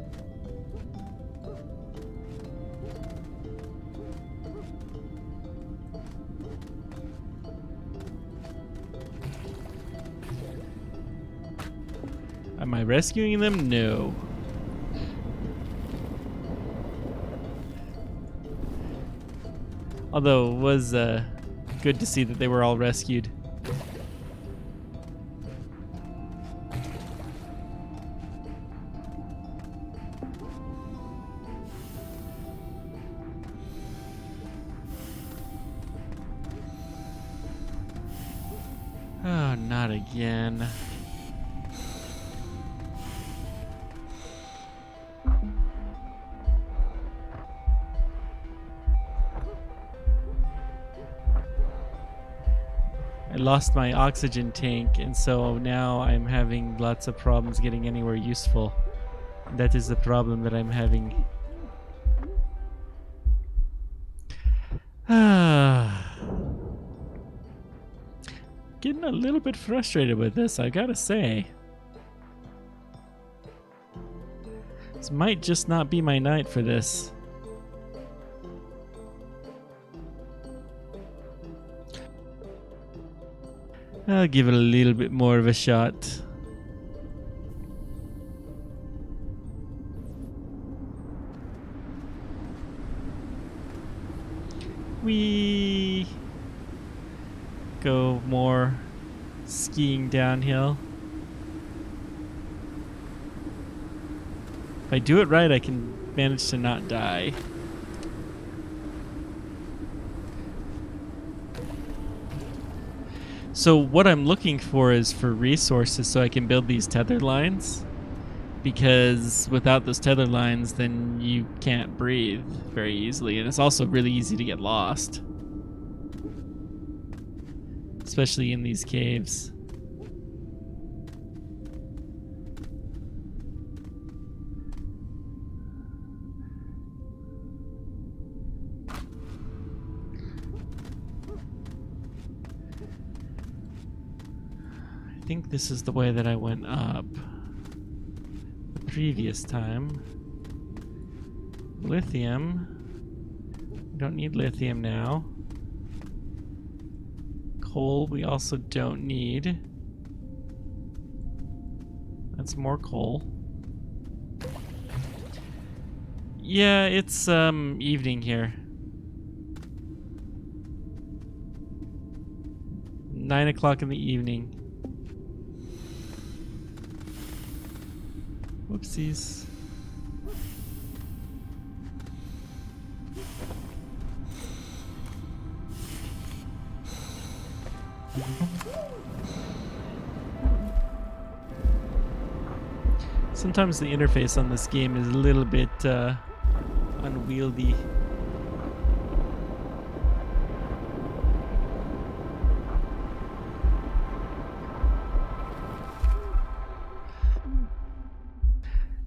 Am I rescuing them? No. Although it was good to see that they were all rescued. Oh, not again. I lost my oxygen tank, and so now I'm having lots of problems getting anywhere useful. That is the problem that I'm having. Getting a little bit frustrated with this, I gotta say. This might just not be my night for this. I'll give it a little bit more of a shot. We go more skiing downhill. If I do it right, I can manage to not die. So what I'm looking for is for resources so I can build these tether lines. Because without those tether lines, then you can't breathe very easily. And it's also really easy to get lost. Especially in these caves. I think this is the way that I went up the previous time. Lithium. We don't need lithium now. Coal we also don't need. That's more coal. Yeah, it's evening here. 9 o'clock in the evening. Whoopsies. Sometimes the interface on this game is a little bit unwieldy.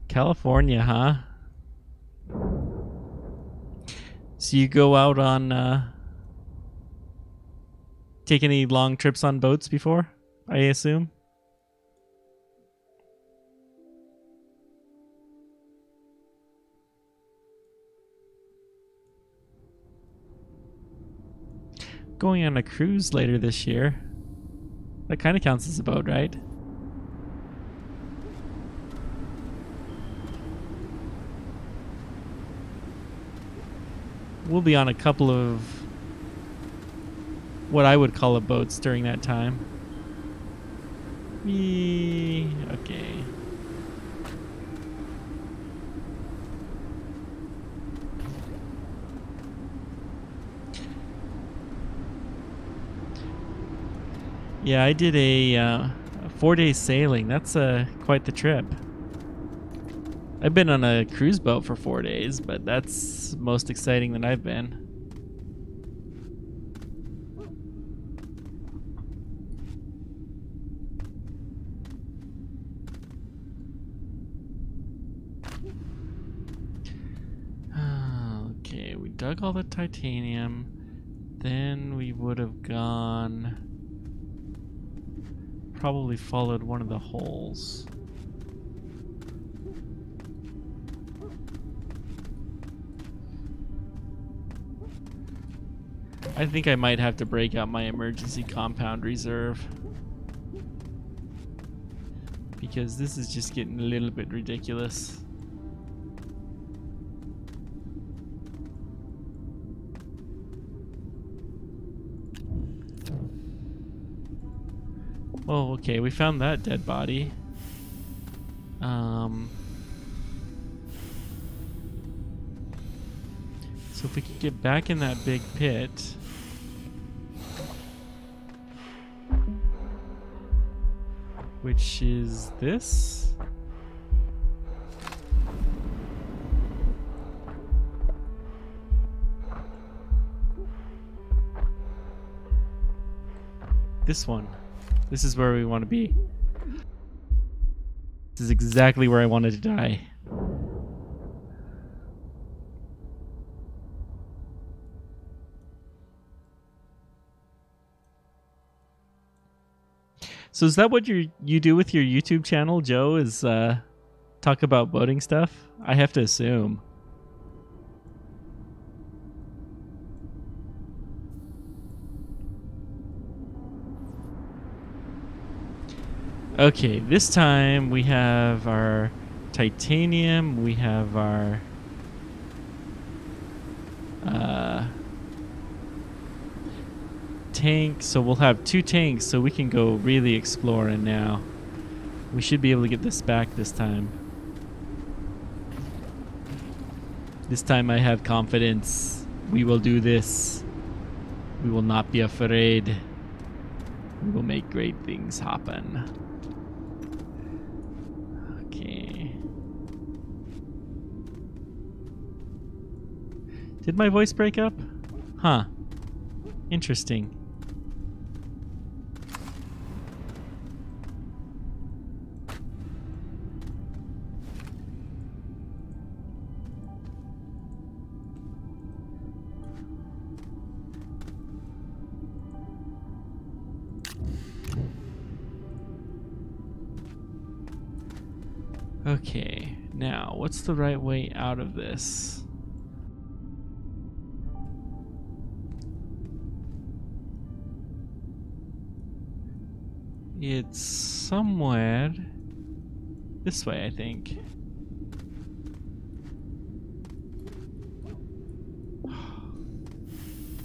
California, huh? So you go out on take any long trips on boats before, I assume? Going on a cruise later this year. That kind of counts as a boat, right? We'll be on a couple of what I would call a boats during that time. Okay. Yeah, I did a 4-day sailing. That's quite the trip. I've been on a cruise boat for 4 days, but that's most exciting that I've been. Okay, we dug all the titanium. Then we would have gone... probably followed one of the holes. I think I might have to break out my emergency compound reserve. Because this is just getting a little bit ridiculous. Oh, okay, we found that dead body. So if we could get back in that big pit... which is this? This one. This is where we want to be. This is exactly where I wanted to die. So is that what you do with your YouTube channel, Joe? Is talk about boating stuff? I have to assume. Okay, this time we have our titanium, we have our tank, so we'll have 2 tanks so we can go really exploring now. We should be able to get this back this time. This time I have confidence. We will do this. We will not be afraid. We will make great things happen. Okay. Did my voice break up? Huh. Interesting. Okay, now what's the right way out of this? It's somewhere this way, I think.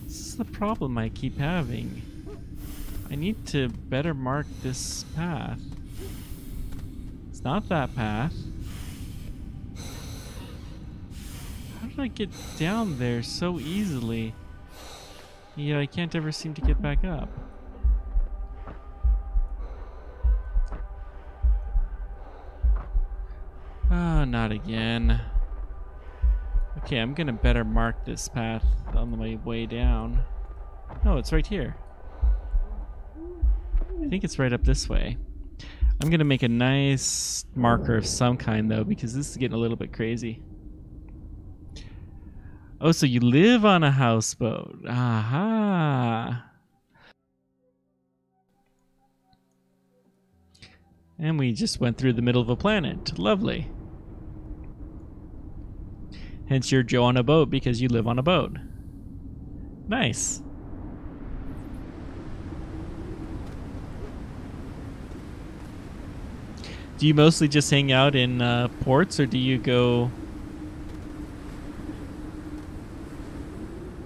This is the problem I keep having. I need to better mark this path. It's not that path. How did I get down there so easily? Yeah, I can't ever seem to get back up. Ah, not again. Okay, I'm gonna better mark this path on my way down. No, it's right here. I think it's right up this way. I'm gonna make a nice marker of some kind though, because this is getting a little bit crazy. Oh, so you live on a houseboat. Aha. And we just went through the middle of a planet. Lovely. Hence you're Joe on a boat because you live on a boat. Nice. Do you mostly just hang out in ports, or do you go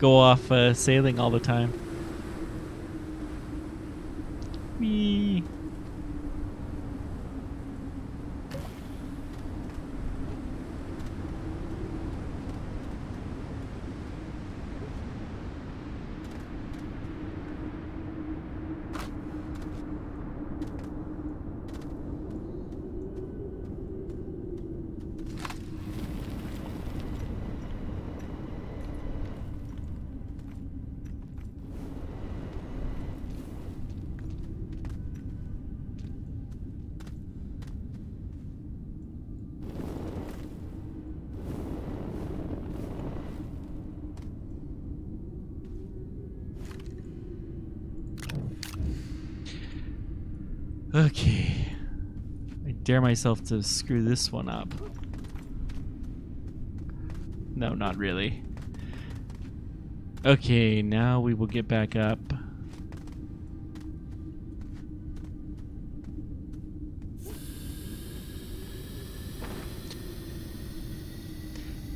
off sailing all the time? Whee. Okay. I dare myself to screw this one up. No, not really. Okay, now we will get back up.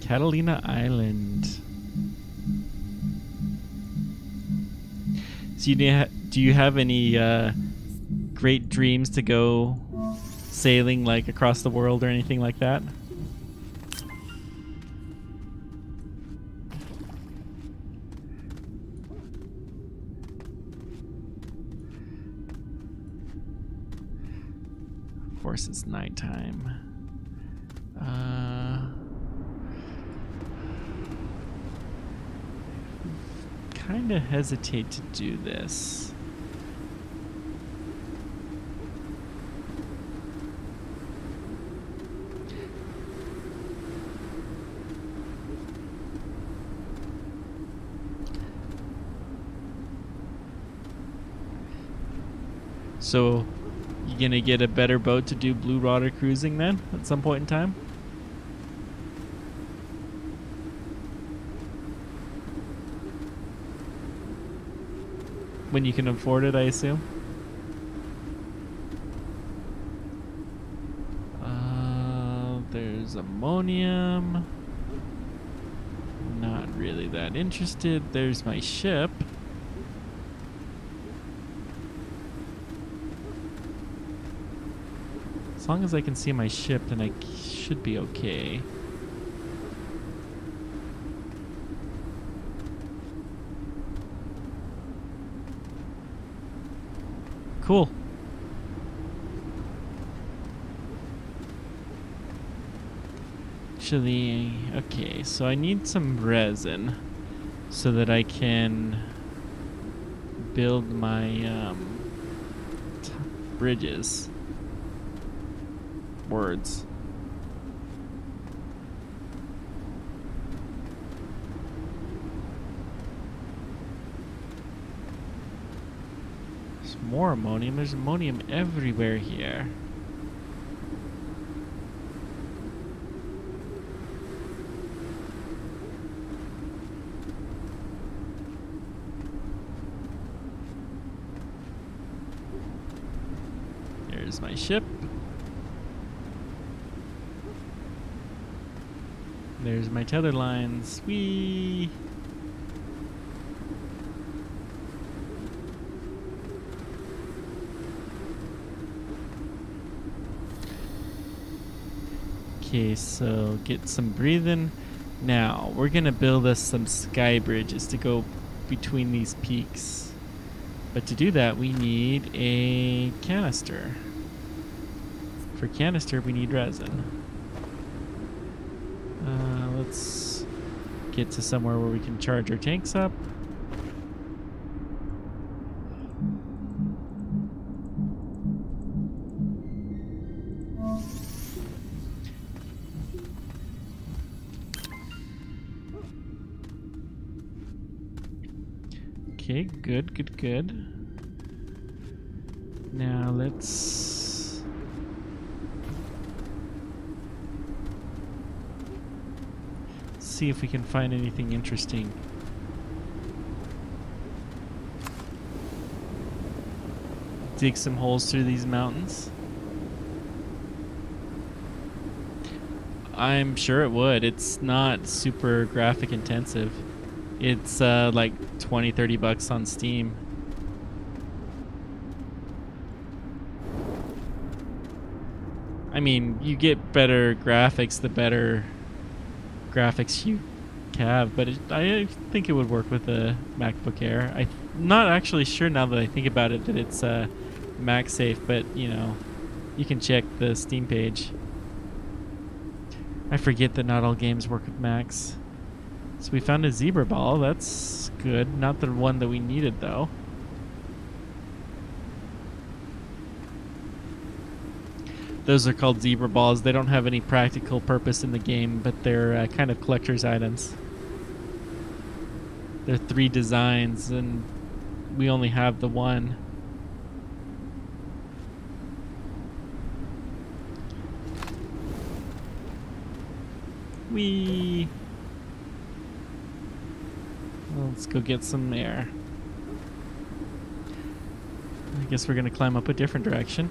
Catalina Island. So do you have any great dreams to go sailing like across the world or anything like that? Of course it's nighttime. Kind of hesitate to do this. So, you gonna get a better boat to do blue water cruising then at some point in time? When you can afford it, I assume. There's ammonium. Not really that interested. There's my ship. As long as I can see my ship, then I should be okay. cool. Actually, okay, so I need some resin so that I can build my bridges. Words. There's more ammonium. There's ammonium everywhere here. There's my ship. There's my tether lines. Whee! Okay, so get some breathing. Now, we're gonna build us some sky bridges to go between these peaks. But to do that, we need a canister. For canister, we need resin. Let's get to somewhere where we can charge our tanks up. Okay, good, good, good. Now let's see if we can find anything interesting. Dig some holes through these mountains. I'm sure it would. It's not super graphic intensive. It's like 20-30 bucks on Steam. I mean, you get better graphics the better graphics you have, but I think it would work with a MacBook Air. I'm not actually sure now that I think about it that it's Mac safe, but you know, you can check the Steam page. I forget that not all games work with Macs. So we found a zebra ball. That's good. Not the one that we needed, though. Those are called zebra balls. They don't have any practical purpose in the game, but they're kind of collector's items. There are 3 designs, and we only have the one. Whee! Well, let's go get some air. I guess we're gonna climb up a different direction.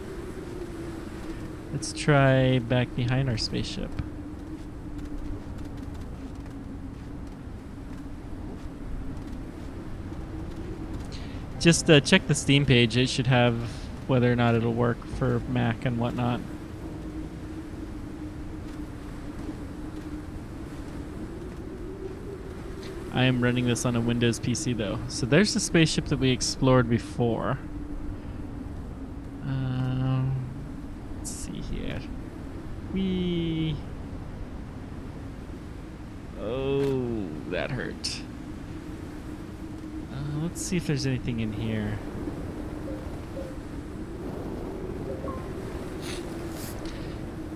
Let's try back behind our spaceship. Just check the Steam page. It should have whether or not it'll work for Mac and whatnot. I am running this on a Windows PC though. So there's the spaceship that we explored before. Let's see here. Oh, that hurt. Let's see if there's anything in here.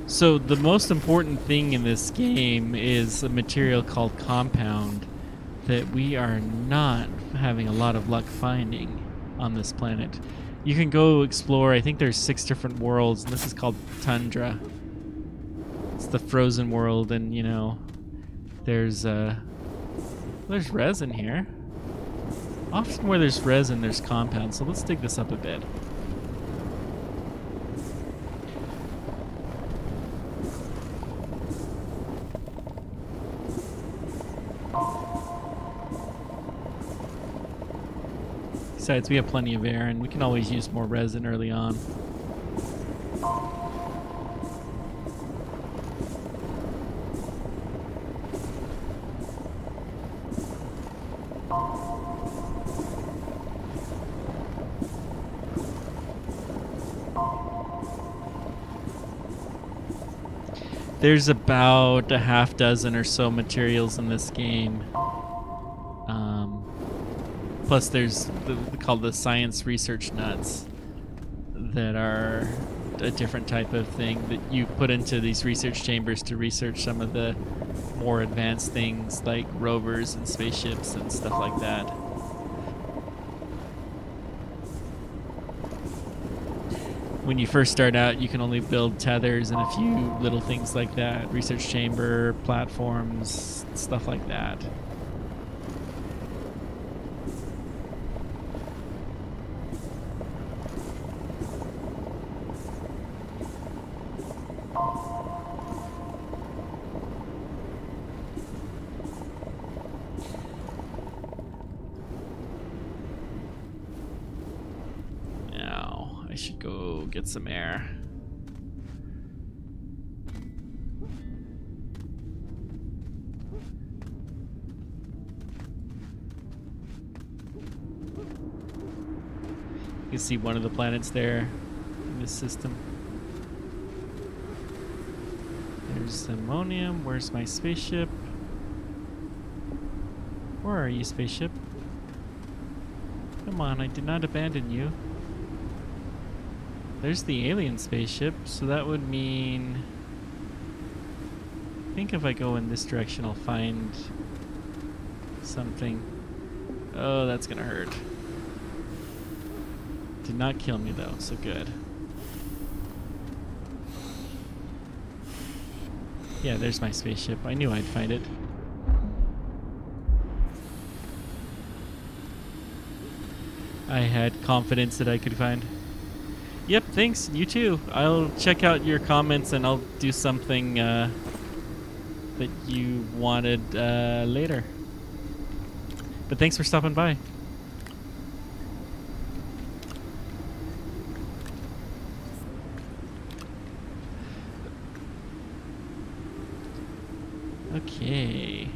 So the most important thing in this game is a material called compound that we are not having a lot of luck finding on this planet. You can go explore, I think there's 6 different worlds, and this is called tundra. It's the frozen world, and you know, there's resin here. Often where there's resin, there's compound, so let's dig this up a bit. Besides, we have plenty of air, and we can always use more resin early on. There's about a half dozen or so materials in this game. Plus there's called the science research nuts that are a different type of thing that you put into these research chambers to research some of the more advanced things like rovers and spaceships and stuff like that. When you first start out, you can only build tethers and a few little things like that. Research chamber, platforms, stuff like that. Now, I should go get some air. You can see one of the planets there in this system. There's ammonium. Where's my spaceship? Where are you, spaceship? Come on, I did not abandon you. There's the alien spaceship, so that would mean... I think if I go in this direction, I'll find something. Oh, that's gonna hurt. Did not kill me though, so good. Yeah, there's my spaceship. I knew I'd find it. I had confidence that I could find. Yep, thanks. You too. I'll check out your comments and I'll do something that you wanted later. But thanks for stopping by. Okay.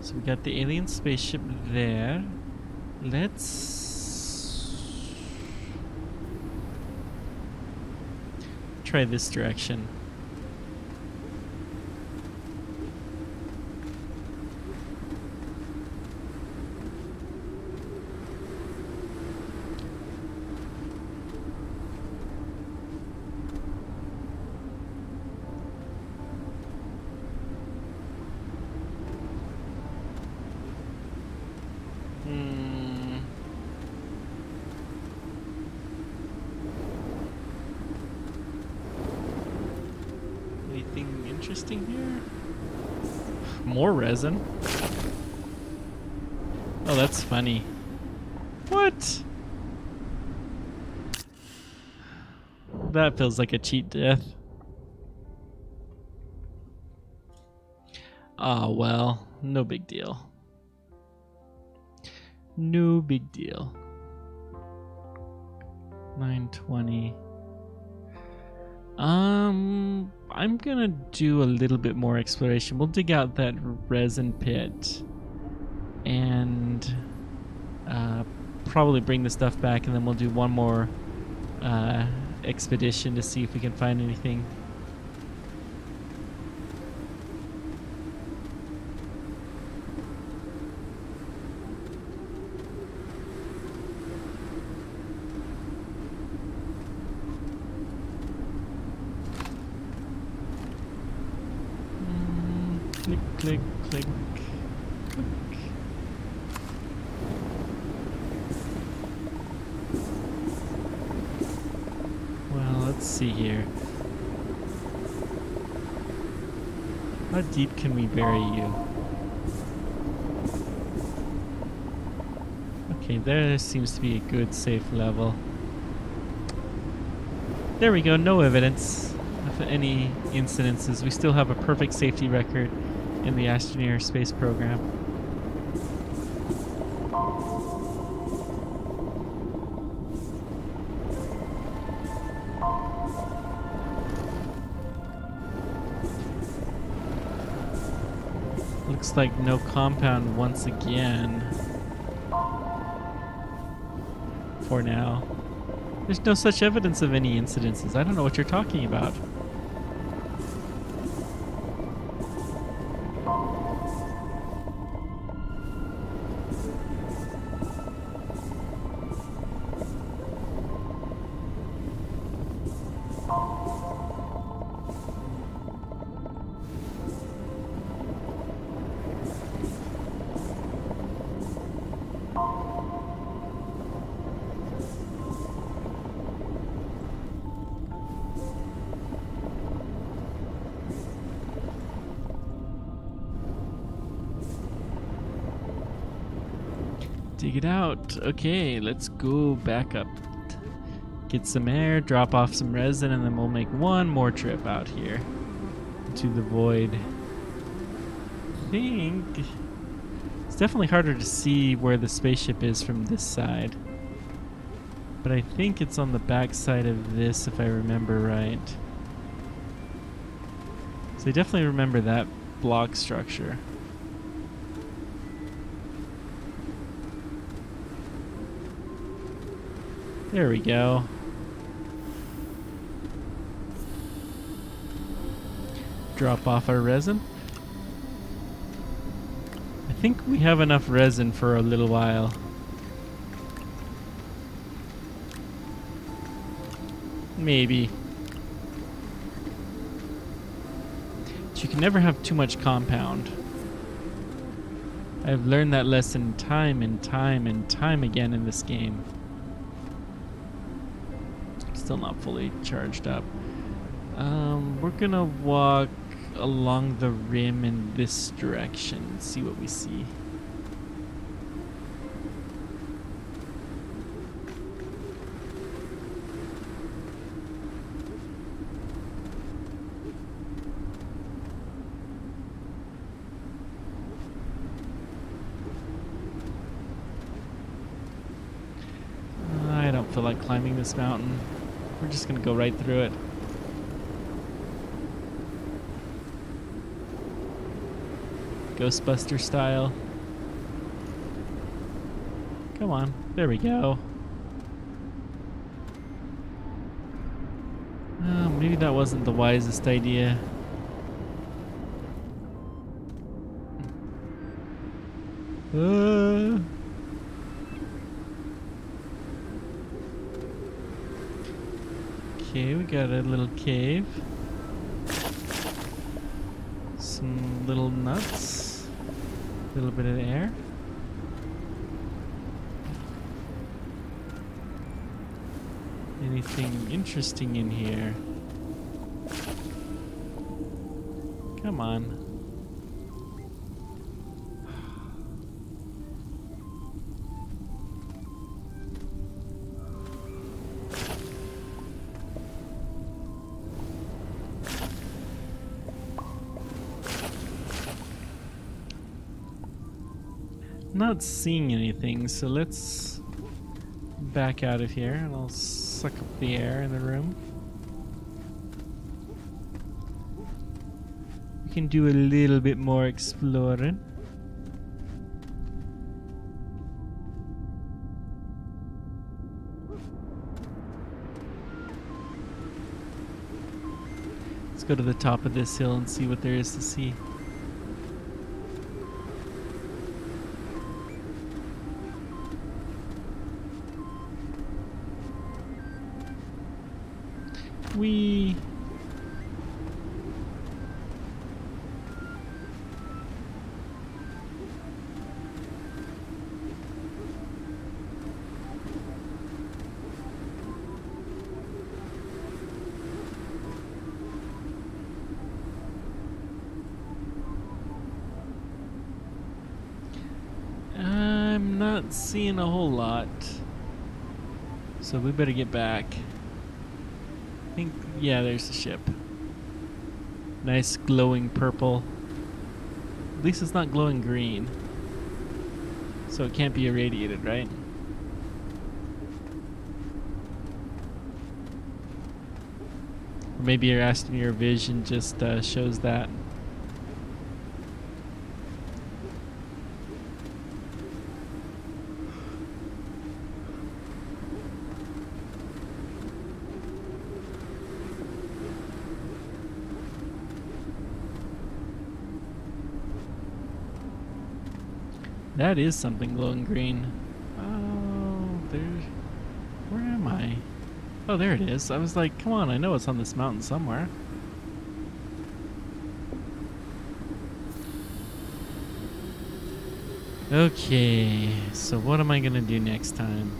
So we got the alien spaceship there. Let's try this direction. Anything interesting here? More resin? Oh, that's funny. What? That feels like a cheat death. Ah, well, no big deal. No big deal. 920. I'm gonna do a little bit more exploration. We'll dig out that resin pit and probably bring the stuff back, and then we'll do one more expedition to see if we can find anything. Click, click, click, click. Well, let's see here. How deep can we bury you? Okay, there seems to be a good safe level. There we go, no evidence of any incidences. We still have a perfect safety record in the Astroneer space program. Looks like no compound once again. for now. There's no such evidence of any incidences. I don't know what you're talking about. Dig it out. Okay, let's go back up. Get some air, drop off some resin, and then we'll make one more trip out here into the void. I think it's definitely harder to see where the spaceship is from this side. But I think it's on the back side of this, if I remember right. So I definitely remember that block structure. There we go. Drop off our resin. I think we have enough resin for a little while. Maybe. But you can never have too much compound. I've learned that lesson time and time and time again in this game. Still not fully charged up. We're gonna walk along the rim in this direction, see what we see. I don't feel like climbing this mountain. We're just gonna go right through it. Ghostbuster style. Come on, there we go. Oh, maybe that wasn't the wisest idea. Okay, we got a little cave. Some little nuts. A little bit of air. Anything interesting in here? Come on. Not seeing anything, so let's back out of here and I'll suck up the air in the room. We can do a little bit more exploring. Let's go to the top of this hill and see what there is to see. We I'm not seeing a whole lot, so we better get back. I think, yeah, there's the ship. Nice glowing purple. At least it's not glowing green. So it can't be irradiated, right? Or maybe your Astroneer vision just shows that. That is something glowing green. Oh, there's... Where am I? Oh, there it is. I was like, come on, I know it's on this mountain somewhere. Okay, so what am I gonna do next time?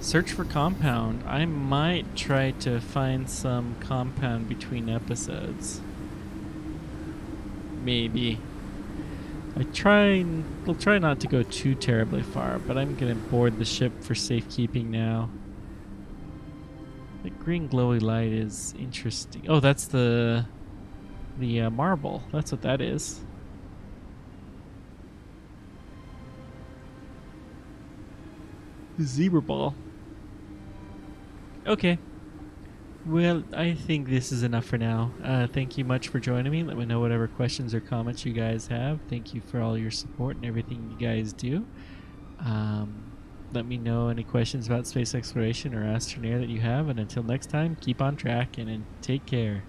Search for compound. I might try to find some compound between episodes. Maybe. We'll try not to go too terribly far, but I'm gonna board the ship for safekeeping now. The green glowy light is interesting. Oh, that's the marble. That's what that is. The zebra ball. Okay. Well, I think this is enough for now. Thank you much for joining me. Let me know whatever questions or comments you guys have. Thank you for all your support and everything you guys do. Let me know any questions about space exploration or Astroneer that you have. And until next time, keep on track and take care.